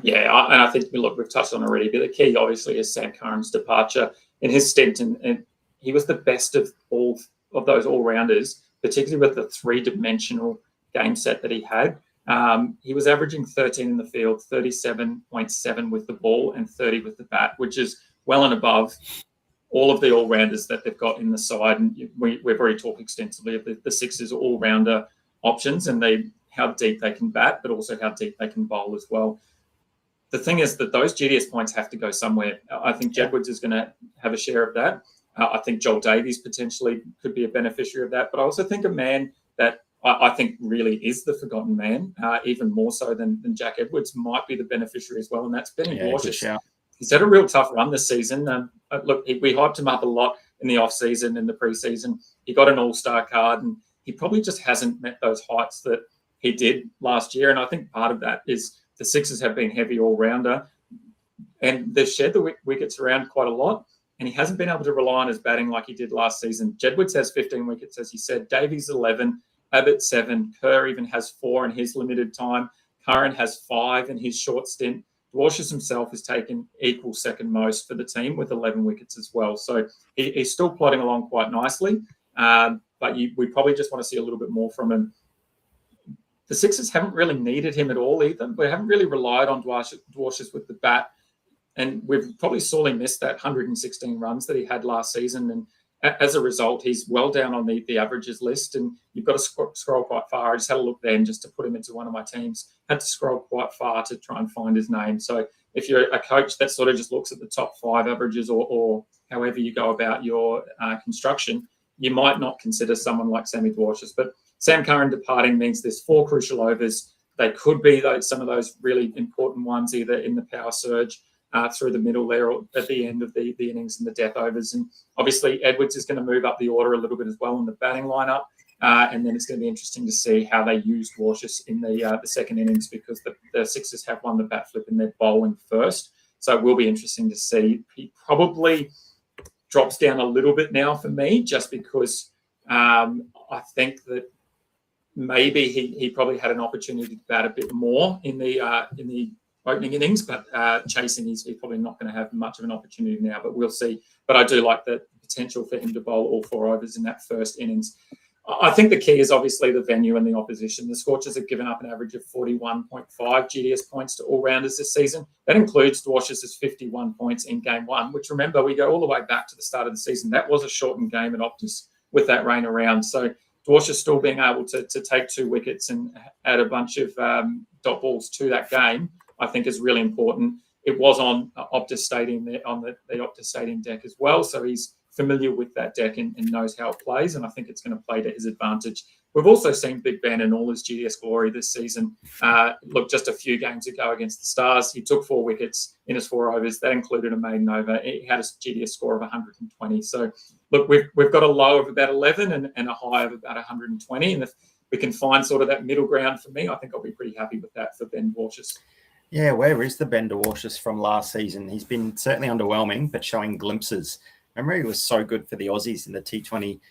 Yeah, and I think, look, we've touched on already, but the key obviously is Sam Curran's departure in his stint, and he was the best of all of those all-rounders, particularly with the 3-dimensional game set that he had. He was averaging 13 in the field, 37.7 with the ball and 30 with the bat, which is well and above all of the all-rounders that they've got in the side. And we've already talked extensively of the Sixers all-rounder options and how deep they can bat, but also how deep they can bowl as well. The thing is that those GDS points have to go somewhere. I think Jedward's is going to have a share of that. I think Joel Davies potentially could be a beneficiary of that. But I also think a man that I think really is the forgotten man, even more so than Jack Edwards, might be the beneficiary as well, and that's Benny Warshus. He's had a real tough run this season. Look, we hyped him up a lot in the off-season, in the pre-season. He got an all-star card, and he probably just hasn't met those heights that he did last year. And I think part of that is the Sixers have been heavy all-rounder, and they've shared the wickets around quite a lot, and he hasn't been able to rely on his batting like he did last season. Jedwards has 15 wickets, as he said. Davies 11, Abbott 7. Kerr even has 4 in his limited time. Curran has 5 in his short stint. Dwarshuis himself has taken equal second most for the team with 11 wickets as well. So he's still plodding along quite nicely, but we probably just want to see a little bit more from him. The Sixers haven't really needed him at all either. We haven't really relied on Dwarshuis with the bat, and we've probably sorely missed that 116 runs that he had last season. And as a result, he's well down on the averages list, and you've got to scroll quite far. I just had a look then just to put him into one of my teams. Had to scroll quite far to try and find his name. So if you're a coach that sort of just looks at the top 5 averages or however you go about your construction, you might not consider someone like Sammy Dwarshuis. But Sam Curran departing means there's 4 crucial overs. They could be some of those really important ones, either in the power surge, through the middle there or at the end of the innings and the death overs. And obviously Edwards is going to move up the order a little bit as well in the batting lineup. And then it's going to be interesting to see how they use Dwarshuis in the second innings, because the Sixers have won the bat flip and they're bowling first. So it will be interesting to see. He probably drops down a little bit now for me, just because I think that maybe he probably had an opportunity to bat a bit more in the opening innings, but chasing, he's probably not going to have much of an opportunity now, but we'll see. But I do like the potential for him to bowl all 4 overs in that first innings. I think the key is obviously the venue and the opposition. The Scorchers have given up an average of 41.5 GDS points to all-rounders this season. That includes Dwarshuis' 51 points in Game 1, which, remember, we go all the way back to the start of the season. That was a shortened game at Optus with that rain around. So Dwarshuis still being able to take 2 wickets and add a bunch of dot balls to that game, I think is really important. It was on Optus Stadium, on the Optus Stadium deck as well, so he's familiar with that deck and knows how it plays, and I think it's going to play to his advantage. We've also seen Big Ben in all his GDS glory this season. Look, just a few games ago against the Stars, he took 4 wickets in his 4 overs. That included a maiden over. He had a GDS score of 120. So, look, we've got a low of about 11 and a high of about 120, and if we can find sort of that middle ground for me, I think I'll be pretty happy with that for Ben Dwarshuis. Yeah, where is the Ben Dwarshuis from last season? He's been certainly underwhelming, but showing glimpses. Remember, he was so good for the Aussies in the T20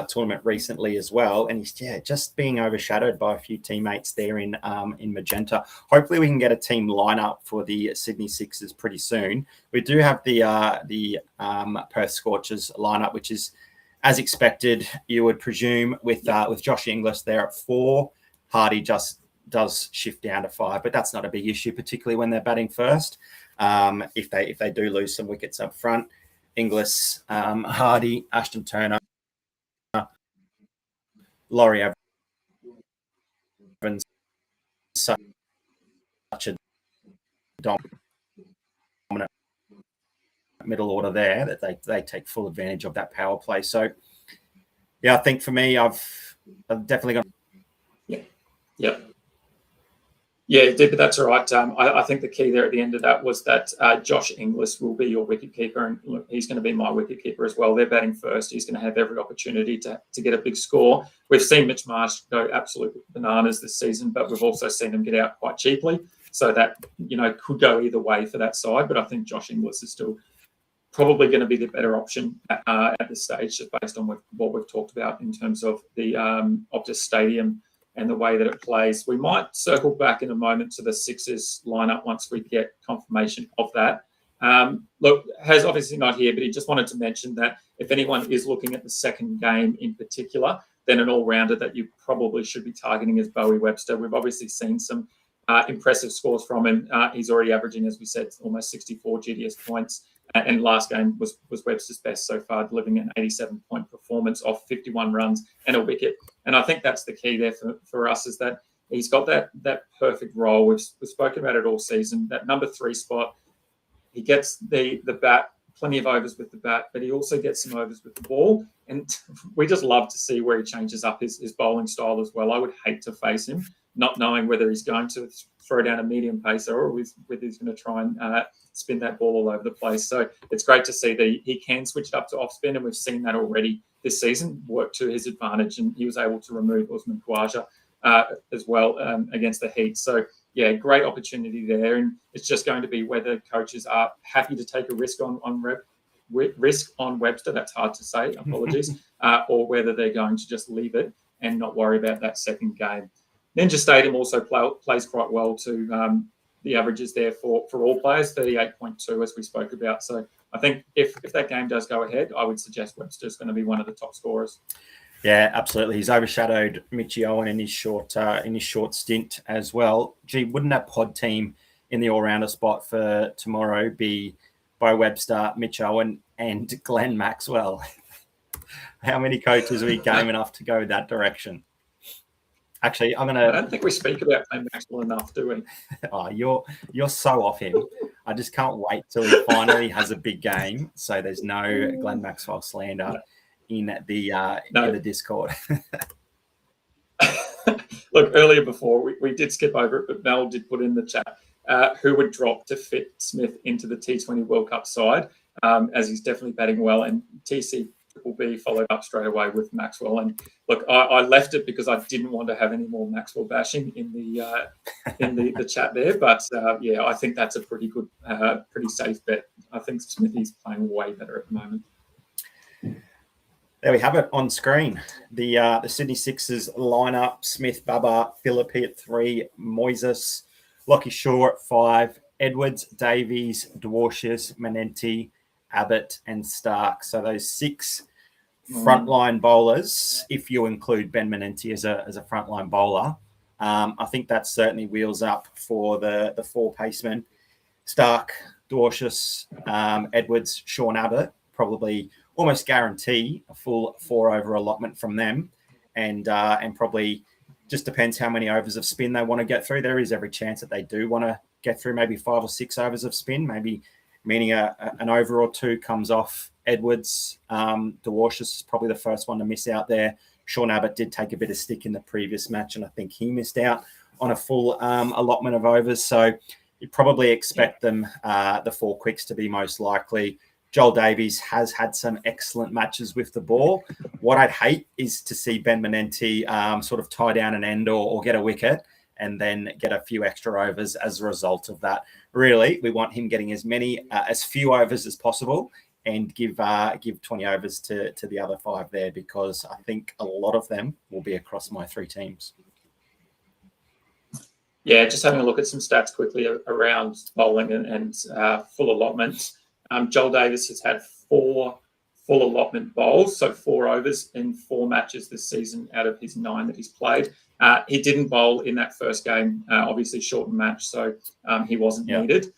tournament recently as well, and he's just being overshadowed by a few teammates there in magenta. Hopefully, we can get a team lineup for the Sydney Sixers pretty soon. We do have the Perth Scorchers lineup, which is as expected. You would presume with Josh Inglis there at 4, Hardy just does shift down to 5, but that's not a big issue, particularly when they're batting first. If they do lose some wickets up front. Inglis, Hardy, Ashton Turner, Laurie Evans, such a dominant middle order there that they take full advantage of that power play. So, yeah, I think for me, I've definitely got. Yeah. Yeah, but that's all right. I think the key there at the end of that was that Josh Inglis will be your wicketkeeper, and look, he's going to be my wicketkeeper as well. They're batting first. He's going to have every opportunity to get a big score. We've seen Mitch Marsh go absolute bananas this season, but we've also seen him get out quite cheaply. So that, could go either way for that side. But I think Josh Inglis is still probably going to be the better option at this stage, just based on what we've talked about in terms of the Optus Stadium and the way that it plays. We might circle back in a moment to the Sixers lineup once we get confirmation of that. Look, Has obviously not here, but he just wanted to mention that if anyone is looking at the second game in particular, then an all-rounder that you probably should be targeting is Bowie Webster. We've obviously seen some impressive scores from him. He's already averaging, as we said, almost 64 GDS points. And last game was Webster's best so far, delivering an 87-point performance off 51 runs and a wicket. And I think that's the key there for us, is that he's got that perfect role. We've spoken about it all season. That number 3 spot, he gets the bat, plenty of overs with the bat, but he also gets some overs with the ball. And we just love to see where he changes up his bowling style as well. I would hate to face him, not knowing whether he's going to throw down a medium pacer or whether he's going to try and spin that ball all over the place. So it's great to see that he can switch it up to off spin, and we've seen that already this season work to his advantage, and he was able to remove Usman Khawaja as well against the Heat. So, yeah, great opportunity there, and it's just going to be whether coaches are happy to take a risk on Webster. That's hard to say, apologies, or whether they're going to just leave it and not worry about that second game. Ninja Stadium also plays quite well to the averages there for all players, 38.2 as we spoke about. So I think if that game does go ahead, I would suggest Webster's going to be one of the top scorers. Yeah, absolutely. He's overshadowed Mitchie Owen in his short stint as well. Gee, wouldn't that pod team in the all-rounder spot for tomorrow be Bo Webster, Mitch Owen, and Glenn Maxwell? How many coaches are we game enough to go that direction? Actually, I don't think we speak about Glenn Maxwell enough, do we? Oh, you're so off him. I just can't wait till he finally has a big game, so there's no Glenn Maxwell slander in the Discord. Look, earlier before we did skip over it, but Mel did put in the chat who would drop to fit Smith into the T20 World Cup side, as he's definitely batting well, and TC will be followed up straight away with Maxwell. And look, I left it because I didn't want to have any more Maxwell bashing in the chat there. But yeah, I think that's a pretty good, pretty safe bet. I think Smithy's playing way better at the moment. There we have it on screen. The Sydney Sixers lineup: Smith, Bubba, Philippi at 3, Moises, Lockie Shaw at 5, Edwards, Davies, Dwarshuis, Manenti, Abbott, and Stark. So those 6 frontline bowlers, if you include Ben Manenti as a frontline bowler, I think that certainly wheels up for the 4 pacemen: Stark, Dwarshuis, Edwards, Sean Abbott. Probably almost guarantee a full 4-over allotment from them, and probably just depends how many overs of spin they want to get through. There is every chance that they do want to get through maybe 5 or 6 overs of spin, maybe meaning an over or 2 comes off Edwards. Dwarshuis is probably the first one to miss out there. Sean Abbott did take a bit of stick in the previous match, and I think he missed out on a full allotment of overs. So you probably expect them, the 4 quicks, to be most likely. Joel Davies has had some excellent matches with the ball. What I'd hate is to see Ben Manenti sort of tie down an end or get a wicket and then get a few extra overs as a result of that. Really, we want him getting as few overs as possible, and give 20 overs to the other 5 there, because I think a lot of them will be across my 3 teams. Yeah, just having a look at some stats quickly around bowling and full allotments. Joel Davis has had 4 full allotment bowls, so 4 overs in 4 matches this season out of his 9 that he's played. He didn't bowl in that first game, obviously shortened match, so he wasn't needed.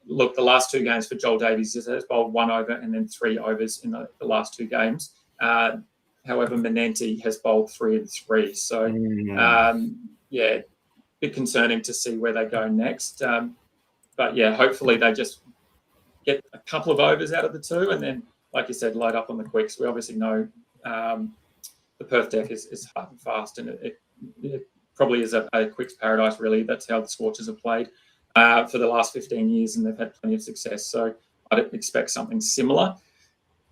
Look, the last 2 games for Joel Davies has bowled 1 over and then 3 overs in the last 2 games. However, Manenti has bowled 3 and 3. So, yeah, a bit concerning to see where they go next. But, yeah, hopefully they just get a couple of overs out of the 2 and then, like you said, load up on the quicks. We obviously know the Perth deck is hard and fast, and it probably is a quicks paradise, really. That's how the Scorchers have played for the last 15 years, and they've had plenty of success. So I'd expect something similar.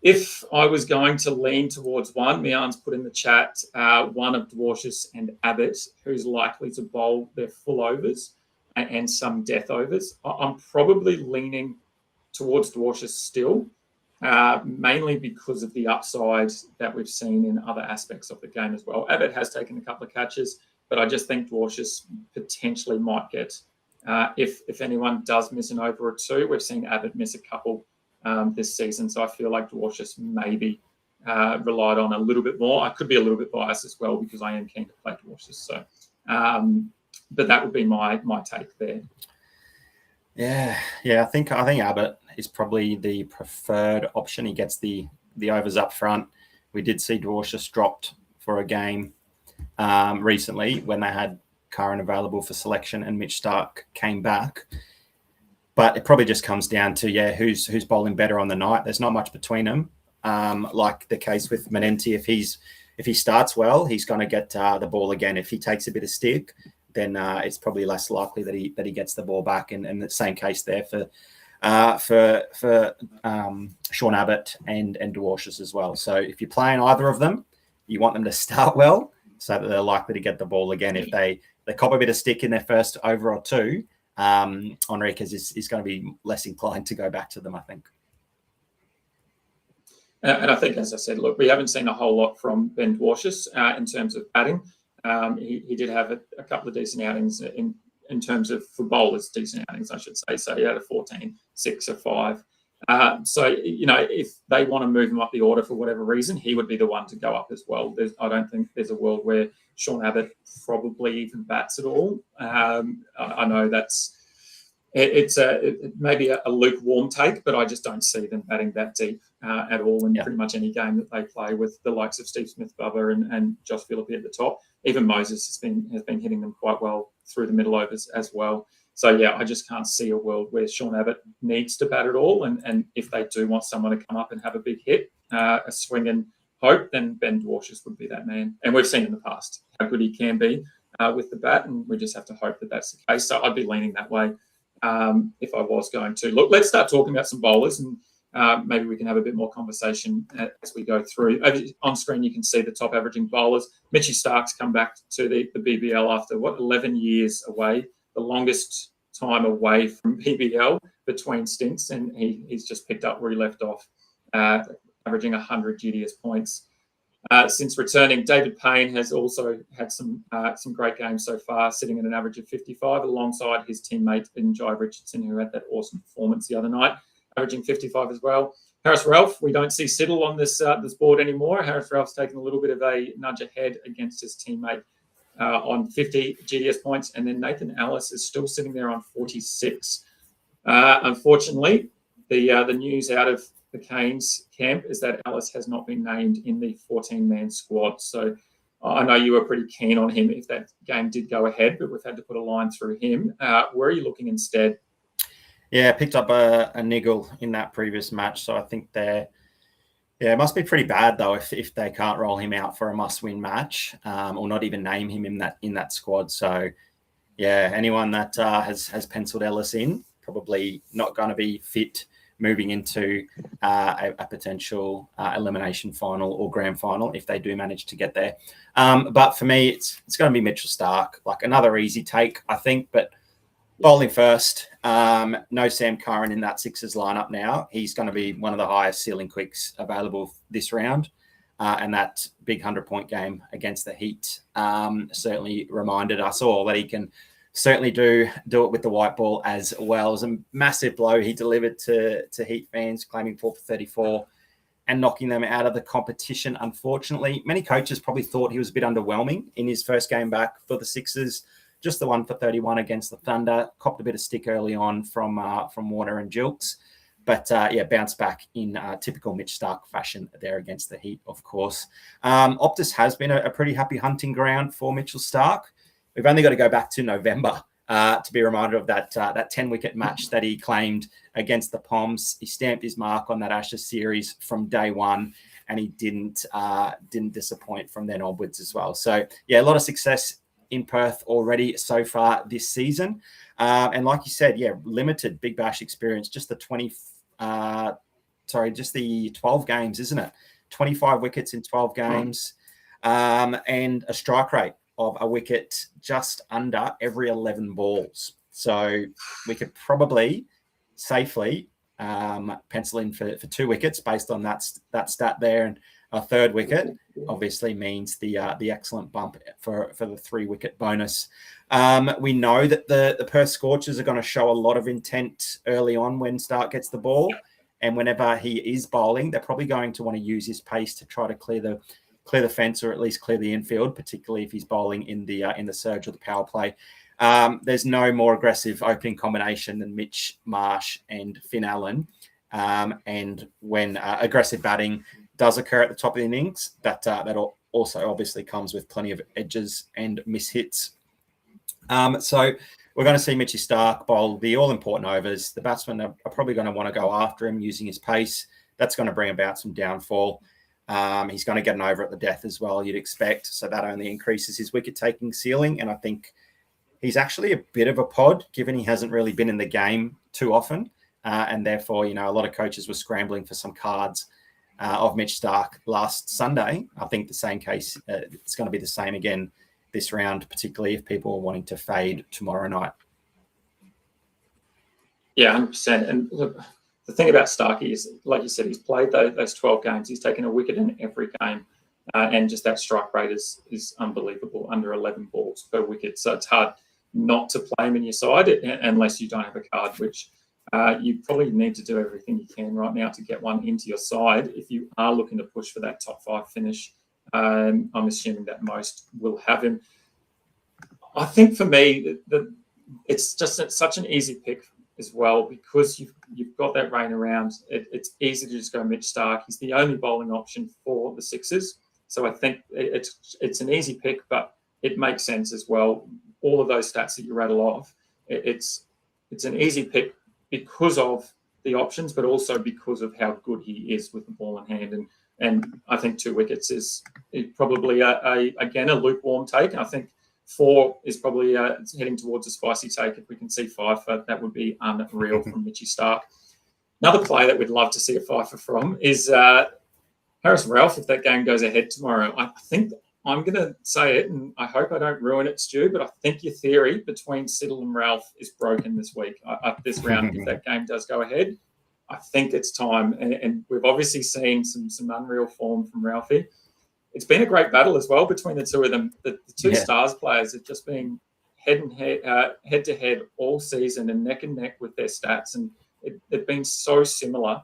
If I was going to lean towards one, Mian's put in the chat one of Dwarshuis and Abbott, who's likely to bowl their full overs and some death overs. I'm probably leaning towards Dwarshuis still, mainly because of the upside that we've seen in other aspects of the game as well. Abbott has taken a couple of catches, but I just think Dwarshuis potentially might get, if anyone does miss an over or 2, we've seen Abbott miss a couple this season, so I feel like Dwarshuis maybe relied on a little bit more. I could be a little bit biased as well because I am keen to play Dwarshuis. So, but that would be my take there. Yeah. I think Abbott is probably the preferred option. He gets the overs up front. We did see Dwarshuis dropped for a game recently when they had Curran available for selection and Mitch Stark came back. But it probably just comes down to who's bowling better on the night. There's not much between them. Like the case with Manenti, if he starts well, he's going to get the ball again. If he takes a bit of stick, then it's probably less likely that he gets the ball back. And the same case there for Sean Abbott and Dwarshuis as well. So if you're playing either of them, you want them to start well so that they're likely to get the ball again. If they cop a bit of stick in their first over or two, Enriquez is going to be less inclined to go back to them, I think. And I think, as I said, look, we haven't seen a whole lot from Ben Dwarshuis in terms of batting. He did have a couple of decent outings in terms of, for bowlers, decent outings, I should say. So he had a 14, 6, or 5. So, if they want to move him up the order for whatever reason, he would be the one to go up as well. I don't think there's a world where Sean Abbott probably even bats at all. I know it's maybe a lukewarm take, but I just don't see them batting that deep at all in pretty much any game that they play, with the likes of Steve Smith-Bubba and Josh Phillippe at the top. Even Moses has been hitting them quite well through the middle overs as well. So, I just can't see a world where Sean Abbott needs to bat at all. And if they do want someone to come up and have a big hit, a swing and hope, then Ben Dwarshuis would be that man. And we've seen in the past how good he can be with the bat, and we just have to hope that that's the case. So I'd be leaning that way if I was going to. Look, let's start talking about some bowlers, and maybe we can have a bit more conversation as we go through. On screen, you can see the top averaging bowlers. Mitchy Stark's come back to the BBL after, 11 years away, the longest time away from BBL between stints, and he's just picked up where he left off, averaging 100 GDS points. Since returning, David Payne has also had some great games so far, sitting at an average of 55, alongside his teammate Jai Richardson, who had that awesome performance the other night, averaging 55 as well. Harris Ralph, we don't see Siddle on this board anymore. Harris Ralph's taken a little bit of a nudge ahead against his teammate on 50 GDS points, and then Nathan Ellis is still sitting there on 46. Unfortunately, the news out of the Canes camp is that Ellis has not been named in the 14-man squad. So I know you were pretty keen on him if that game did go ahead, but we've had to put a line through him. Where are you looking instead? Yeah, picked up a niggle in that previous match, so I think it must be pretty bad though if they can't roll him out for a must-win match, or not even name him in that squad. So anyone that has penciled Ellis in, probably not going to be fit moving into a potential elimination final or grand final if they do manage to get there. But for me, it's going to be Mitchell Stark, like another easy take, I think, but bowling first. No Sam Curran in that Sixers lineup now. He's going to be one of the highest ceiling quicks available this round. And that big 100-point game against the Heat certainly reminded us all that he can certainly do it with the white ball as well. It was a massive blow he delivered to Heat fans, claiming 4 for 34 and knocking them out of the competition. Unfortunately, many coaches probably thought he was a bit underwhelming in his first game back for the Sixers. Just the 1 for 31 against the Thunder. Copped a bit of stick early on from Warner and Jilks. But, bounced back in typical Mitch Stark fashion there against the Heat, of course. Optus has been a pretty happy hunting ground for Mitchell Stark. We've only got to go back to November to be reminded of that 10-wicket match that he claimed against the Poms. He stamped his mark on that Ashes series from day one, and he didn't disappoint from then onwards as well. So, a lot of success in Perth already so far this season. And like you said, limited Big Bash experience, just the 12 games, isn't it? 25 wickets in 12 games, and a strike rate of a wicket just under every 11 balls. So we could probably safely pencil in for 2 wickets based on that stat there. And a 3rd wicket obviously means the excellent bump for the 3-wicket bonus. We know that the Perth Scorchers are going to show a lot of intent early on when Stark gets the ball. And whenever he is bowling, they're probably going to want to use his pace to try to clear the fence, or at least clear the infield, particularly if he's bowling in the surge or the power play. There's no more aggressive opening combination than Mitch Marsh and Finn Allen. And when aggressive batting does occur at the top of the innings, that also obviously comes with plenty of edges and mishits. So we're going to see Mitchy Starc bowl the all-important overs. The batsmen are probably going to want to go after him using his pace. That's going to bring about some downfall. He's going to get an over at the death as well, you'd expect. So that only increases his wicket-taking ceiling. And I think he's actually a bit of a pod, given he hasn't really been in the game too often. And therefore, a lot of coaches were scrambling for some cards of Mitch Starc last Sunday. I think the same case, it's going to be the same again this round, particularly if people are wanting to fade tomorrow night. Yeah, 100%. And look, the thing about Starkey is, like you said, he's played those 12 games. He's taken a wicket in every game. And just that strike rate is unbelievable, under 11 balls per wicket. So it's hard not to play him in your side unless you don't have a card, which you probably need to do everything you can right now to get one into your side if you are looking to push for that top 5 finish. I'm assuming that most will have him. I think for me, it's just such an easy pick as well, because you've got that rain around. It's easy to just go Mitch Starc. He's the only bowling option for the Sixers. So I think it's an easy pick, but it makes sense as well. All of those stats that you rattle off, it's an easy pick because of the options, but also because of how good he is with the ball in hand. And I think 2 wickets is probably again a lukewarm take. I think 4 is probably heading towards a spicy take. If we can see 5, that would be unreal from Mitchy Starc. Another player that we'd love to see a fifer from is Harris Ralph, if that game goes ahead tomorrow. I think I'm going to say it, and I hope I don't ruin it, Stu, but I think your theory between Siddle and Ralph is broken this week, this round, if that game does go ahead. I think it's time, and we've obviously seen some unreal form from Ralphie. It's been a great battle as well between the two of them. The two Stars players have just been head to head all season and neck with their stats, and they've been so similar.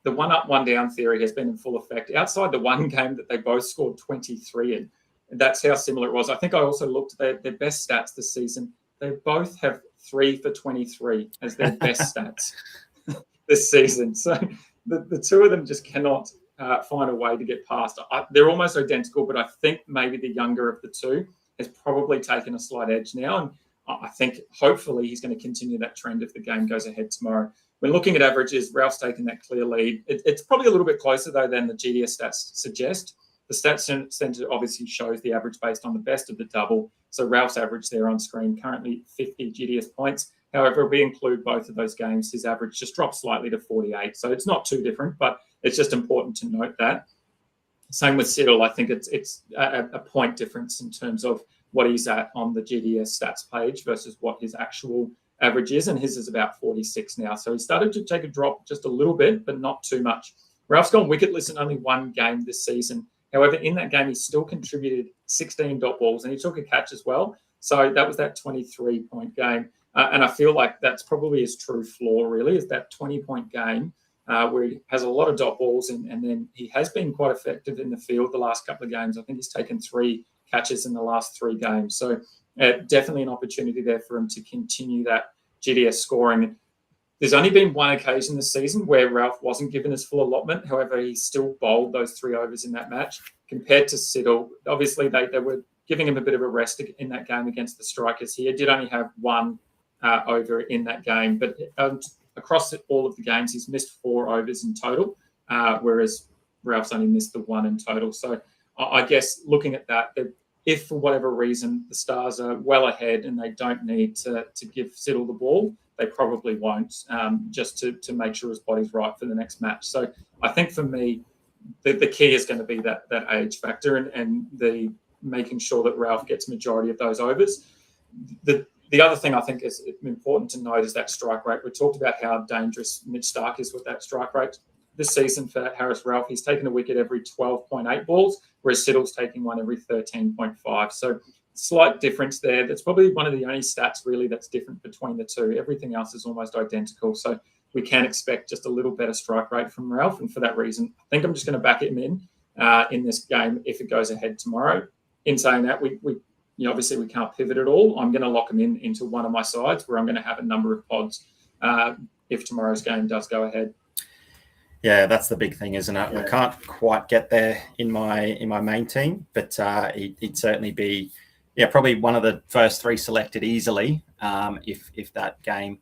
The 1 up, 1 down theory has been in full effect. Outside the one game that they both scored 23 in, and that's how similar it was. I think I also looked at their best stats this season. They both have 3 for 23 as their best stats this season. So the two of them just cannot find a way to get past. They're almost identical, but I think maybe the younger of the two has probably taken a slight edge now. And I think hopefully he's going to continue that trend if the game goes ahead tomorrow. When looking at averages, Ralph's taken that clear lead. It's probably a little bit closer, though, than the GDS stats suggest. The Stats Centre obviously shows the average based on the best of the double. So Ralph's average there on screen, currently 50 GDS points. However, if we include both of those games, his average just drops slightly to 48. So it's not too different, but it's just important to note that. Same with Siddle. I think it's a point difference in terms of what he's at on the GDS stats page versus what his actual average is, and his is about 46 now. So he started to take a drop just a little bit, but not too much. Ralph's gone wicketless in only 1 game this season. However, in that game, he still contributed 16 dot balls, and he took a catch as well. So that was that 23-point game. And I feel like that's probably his true flaw, really, is that 20-point game where he has a lot of dot balls, and then he has been quite effective in the field the last couple of games. I think he's taken 3 catches in the last 3 games. So definitely an opportunity there for him to continue that GDS scoring. There's only been 1 occasion this season where Ralph wasn't given his full allotment. However, he still bowled those 3 overs in that match. Compared to Siddle, obviously they were giving him a bit of a rest in that game against the Strikers. He did only have 1 over in that game, but across all of the games, he's missed 4 overs in total, whereas Ralph's only missed the 1 in total. So I guess looking at that, if for whatever reason the Stars are well ahead and they don't need to give Siddle the ball, they probably won't, just to make sure his body's right for the next match. So I think for me, the key is going to be that age factor and the making sure that Ralph gets majority of those overs. The other thing I think is important to note is that strike rate. We talked about how dangerous Mitch Starc is with that strike rate. This season for Harris Ralph, he's taken a wicket every 12.8 balls, whereas Siddle's taking one every 13.5. So slight difference there. That's probably one of the only stats really that's different between the two. Everything else is almost identical. So we can expect just a little better strike rate from Ralph. And for that reason, I think I'm just going to back him in this game if it goes ahead tomorrow. In saying that, we obviously we can't pivot at all. I'm going to lock him into one of my sides where I'm going to have a number of pods if tomorrow's game does go ahead. Yeah, that's the big thing, isn't it? Yeah. I can't quite get there in my main team, but he'd certainly be, probably one of the first 3 selected easily if that game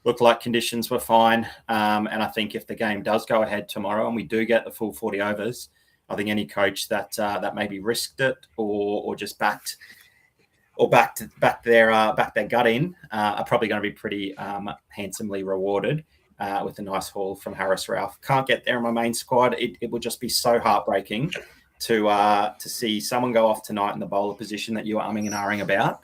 looked like conditions were fine. And I think if the game does go ahead tomorrow and we do get the full 40 overs, I think any coach that maybe risked it or just backed their gut in are probably going to be pretty handsomely rewarded with a nice haul from Harris Ralph. Can't get there in my main squad. It will just be so heartbreaking to see someone go off tonight in the bowler position that you were umming and ahhing about,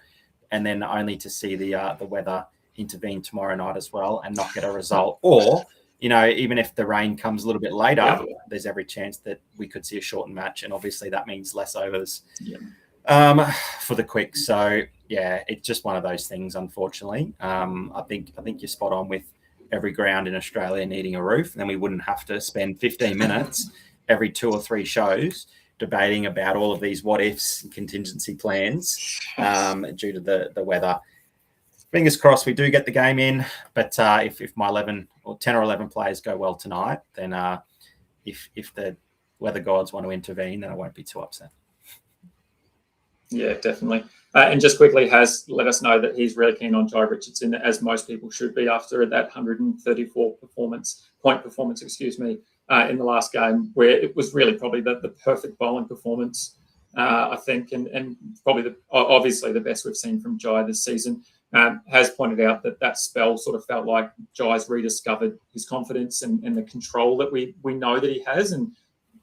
and then only to see the weather intervene tomorrow night as well and not get a result. Or, even if the rain comes a little bit later, there's every chance that we could see a shortened match, and obviously that means less overs for the quick. So yeah, it's just one of those things, unfortunately. I think you're spot on with every ground in Australia needing a roof, and then we wouldn't have to spend 15 minutes every 2 or 3 shows debating about all of these what ifs and contingency plans due to the weather. Fingers crossed we do get the game in, but if my 11 or 10 or 11 players go well tonight, then if the weather gods want to intervene, then I won't be too upset. Yeah, definitely. And just quickly, has let us know that he's really keen on Jai Richardson, as most people should be after that 134 point performance, in the last game, where it was really probably the perfect bowling performance, I think, and probably obviously the best we've seen from Jai this season. Has pointed out that spell sort of felt like Jai's rediscovered his confidence and the control that we know that he has, and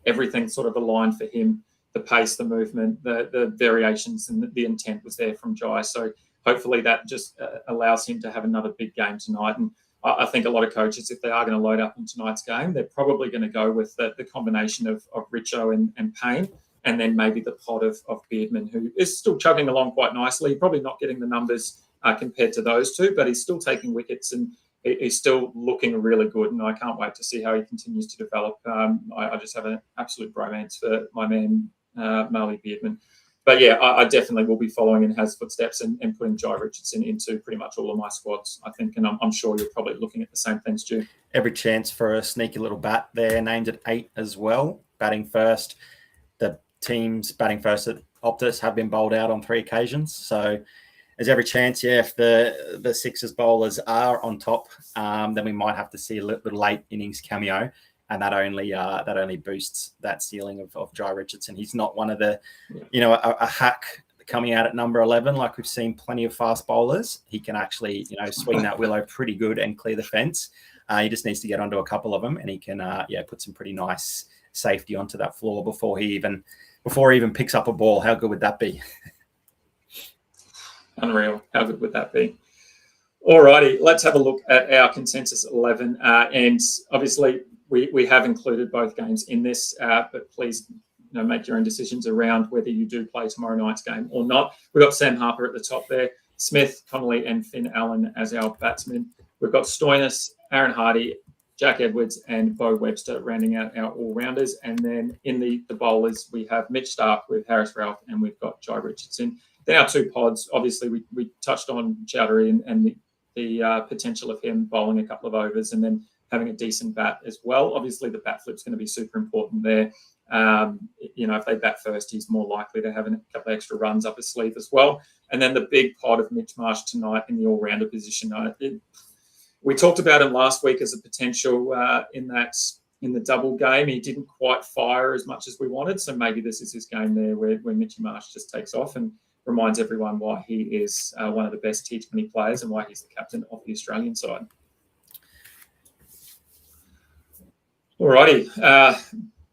everything sort of aligned for him. The pace, the movement, the variations, and the intent was there from Jai. So hopefully that just allows him to have another big game tonight. And I think a lot of coaches, if they are going to load up in tonight's game, they're probably going to go with the combination of Richo and Payne, and then maybe the pod of Beardman, who is still chugging along quite nicely. Probably not getting the numbers compared to those two, but he's still taking wickets and he's still looking really good. And I can't wait to see how he continues to develop. I just have an absolute bromance for my man, Marley Beardman. But yeah, I definitely will be following in Has footsteps and putting Jai Richardson into pretty much all of my squads, I think. And I'm sure you're probably looking at the same things, Stu. Every chance for a sneaky little bat there, named at 8 as well. Batting first. The teams batting first at Optus have been bowled out on 3 occasions. So there's every chance, if the Sixers bowlers are on top, then we might have to see a little late innings cameo. And that only boosts that ceiling of Jai Richardson. He's not one of the, a hack coming out at number 11 like we've seen plenty of fast bowlers. He can actually, swing that willow pretty good and clear the fence. He just needs to get onto a couple of them, and he can, put some pretty nice safety onto that floor before he even picks up a ball. How good would that be? Unreal. How good would that be? Alrighty, let's have a look at our consensus 11, and obviously. We have included both games in this, but please make your own decisions around whether you do play tomorrow night's game or not. We've got Sam Harper at the top there, Smith, Connolly and Finn Allen as our batsmen. We've got Stoinis, Aaron Hardy, Jack Edwards and Bo Webster rounding out our all-rounders. And then in the bowlers, we have Mitch Stark with Harris Ralph and we've got Jai Richardson. Then our 2 pods, obviously we touched on Chowdhury and the potential of him bowling a couple of overs and then having a decent bat as well. Obviously, the bat flip's going to be super important there. If they bat first, he's more likely to have a couple of extra runs up his sleeve as well. And then the big pod of Mitch Marsh tonight in the all-rounder position. We talked about him last week as a potential in the double game. He didn't quite fire as much as we wanted, so maybe this is his game there where Mitchy Marsh just takes off and reminds everyone why he is one of the best T20 players and why he's the captain of the Australian side. Alrighty,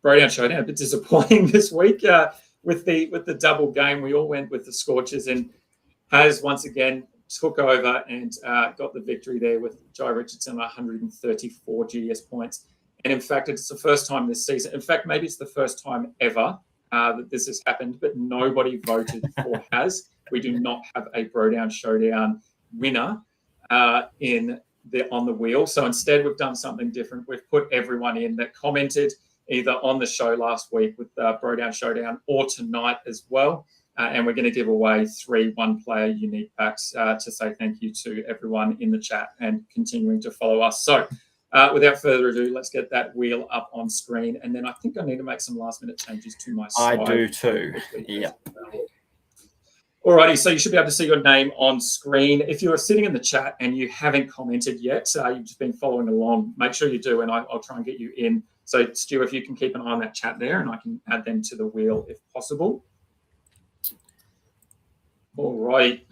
Brodown Showdown, a bit disappointing this week with the double game. We all went with the Scorchers, and Has once again took over and got the victory there with Jai Richardson 134 GS points. And in fact, it's the first time this season. In fact, maybe it's the first time ever that this has happened, but nobody voted for Has. We do not have a Brodown Showdown winner on the wheel. So instead, we've done something different. We've put everyone in that commented either on the show last week with Brodown Showdown or tonight as well. and we're going to give away 3 one-player unique packs to say thank you to everyone in the chat and continuing to follow us. So without further ado, let's get that wheel up on screen. And then I think I need to make some last-minute changes to my slide. I do too. Yeah. Alrighty, so you should be able to see your name on screen. If you are sitting in the chat and you haven't commented yet, you've just been following along, make sure you do, and I'll try and get you in. So, Stu, if you can keep an eye on that chat there, and I can add them to the wheel if possible. All right,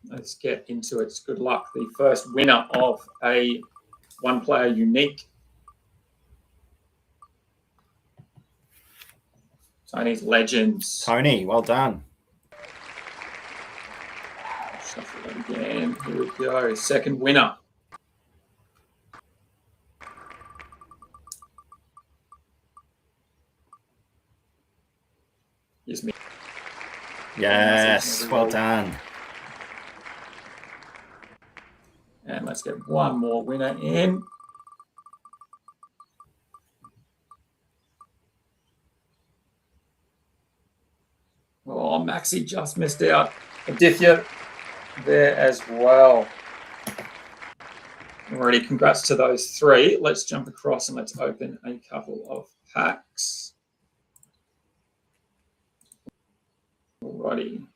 let's get into it. Good luck. The first winner of a one-player unique. Tony's Legends. Tony, well done. Shuffle it again. Here we go. Second winner. Here's me. Yes, well done. And let's get one more winner in. Oh, Maxi just missed out. Aditya there as well. Alrighty, congrats to those 3. Let's jump across and let's open a couple of packs. Alrighty.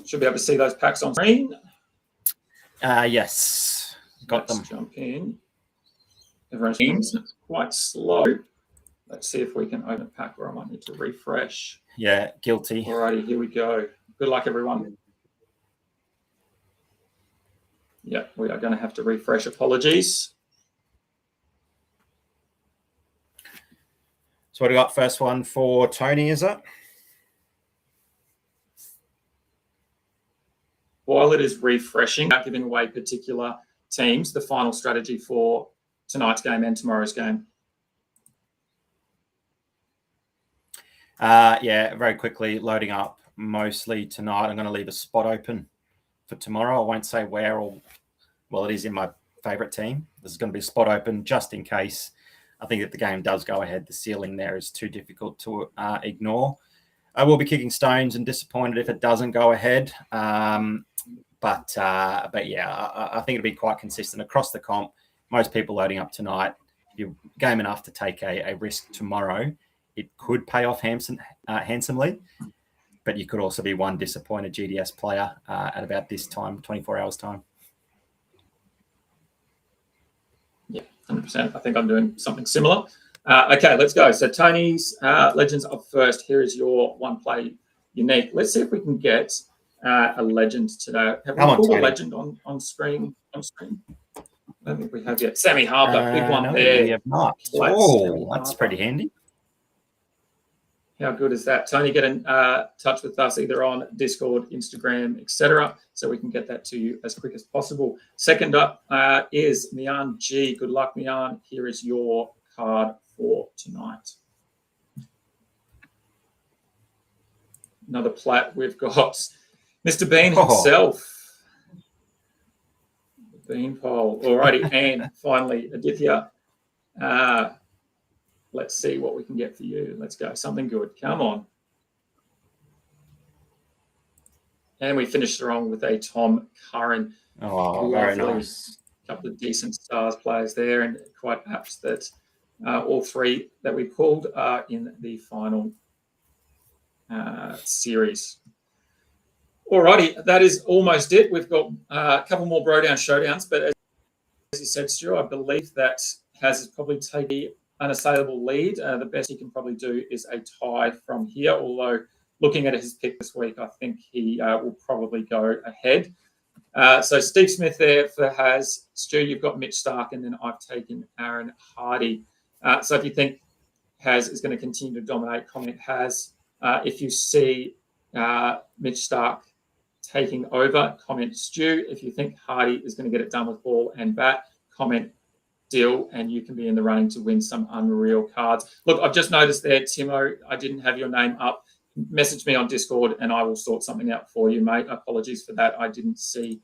Should be able to see those packs on screen. Yes, got them. Let's jump in. Everyone seems quite slow. Let's see if we can open a pack where I might need to refresh. Yeah, guilty. Alrighty, here we go. Good luck, everyone. Yeah, we are going to have to refresh. Apologies. So what do we got? First one for Tony, is it? While it is refreshing, not giving away particular teams, the final strategy for tonight's game and tomorrow's game. Yeah, very quickly loading up mostly tonight. I'm going to leave a spot open for tomorrow. I won't say where or, well, it is in my favorite team. There's going to be a spot open just in case. I think if the game does go ahead, the ceiling there is too difficult to ignore. I will be kicking stones and disappointed if it doesn't go ahead. But yeah, I think it'll be quite consistent across the comp. Most people loading up tonight. If you're game enough to take a risk tomorrow, it could pay off handsomely, but you could also be one disappointed GDS player at about this time, 24 hours time. Yeah, 100%. I think I'm doing something similar. Okay, let's go. So Tony's Legends up first. Here is your one-play unique. Let's see if we can get a legend today. Have we pulled a legend on screen? I don't think we have yet. Sammy Harper, big one no, there. We have not. Oh, that's pretty handy. How good is that? Tony, get in touch with us either on Discord, Instagram, etc., so we can get that to you as quick as possible. Second up is Mian G. Good luck, Mian. Here is your card for tonight. Another plat. We've got Mr. Bean himself. Beanpole. Alrighty, and finally, Aditya. Let's see what we can get for you. Let's go. Something good. Come on. And we finished strong with a Tom Curran. Oh, very nice. Couple of decent stars players there, and quite apt that all 3 that we pulled are in the final series. Alrighty, that is almost it. We've got a couple more Bro Down Showdowns, but as you said, Stu, I believe that has probably taken the unassailable lead. The best he can probably do is a tie from here, although looking at his pick this week, I think he will probably go ahead. So Steve Smith there for Has. Stu, you've got Mitch Stark, and then I've taken Aaron Hardy. So if you think Has is going to continue to dominate, comment Has. If you see Mitch Stark taking over, comment Stu. If you think Hardy is going to get it done with ball and bat, comment Dill, and you can be in the running to win some unreal cards. Look, I've just noticed there, Timo, I didn't have your name up. Message me on Discord and I will sort something out for you, mate. Apologies for that. I didn't see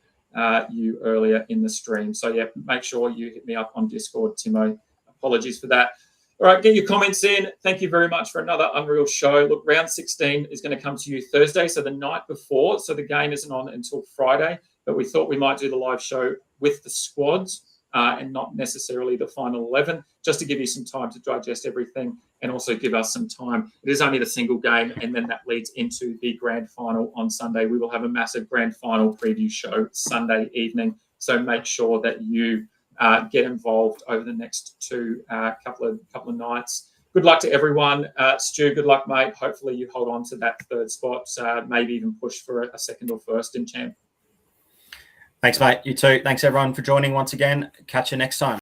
you earlier in the stream. So, yeah, make sure you hit me up on Discord, Timo. Apologies for that. All right, get your comments in. Thank you very much for another Unreal show. Look, round 16 is going to come to you Thursday, so the night before. So the game isn't on until Friday, but we thought we might do the live show with the squads and not necessarily the final 11, just to give you some time to digest everything and also give us some time. It is only the single game, and then that leads into the grand final on Sunday. We will have a massive grand final preview show Sunday evening, so make sure that you get involved over the next couple of nights. Good luck to everyone. Stu, good luck, mate. Hopefully you hold on to that third spot, maybe even push for a second or first in champ. Thanks, mate. You too. Thanks, everyone, for joining once again. Catch you next time.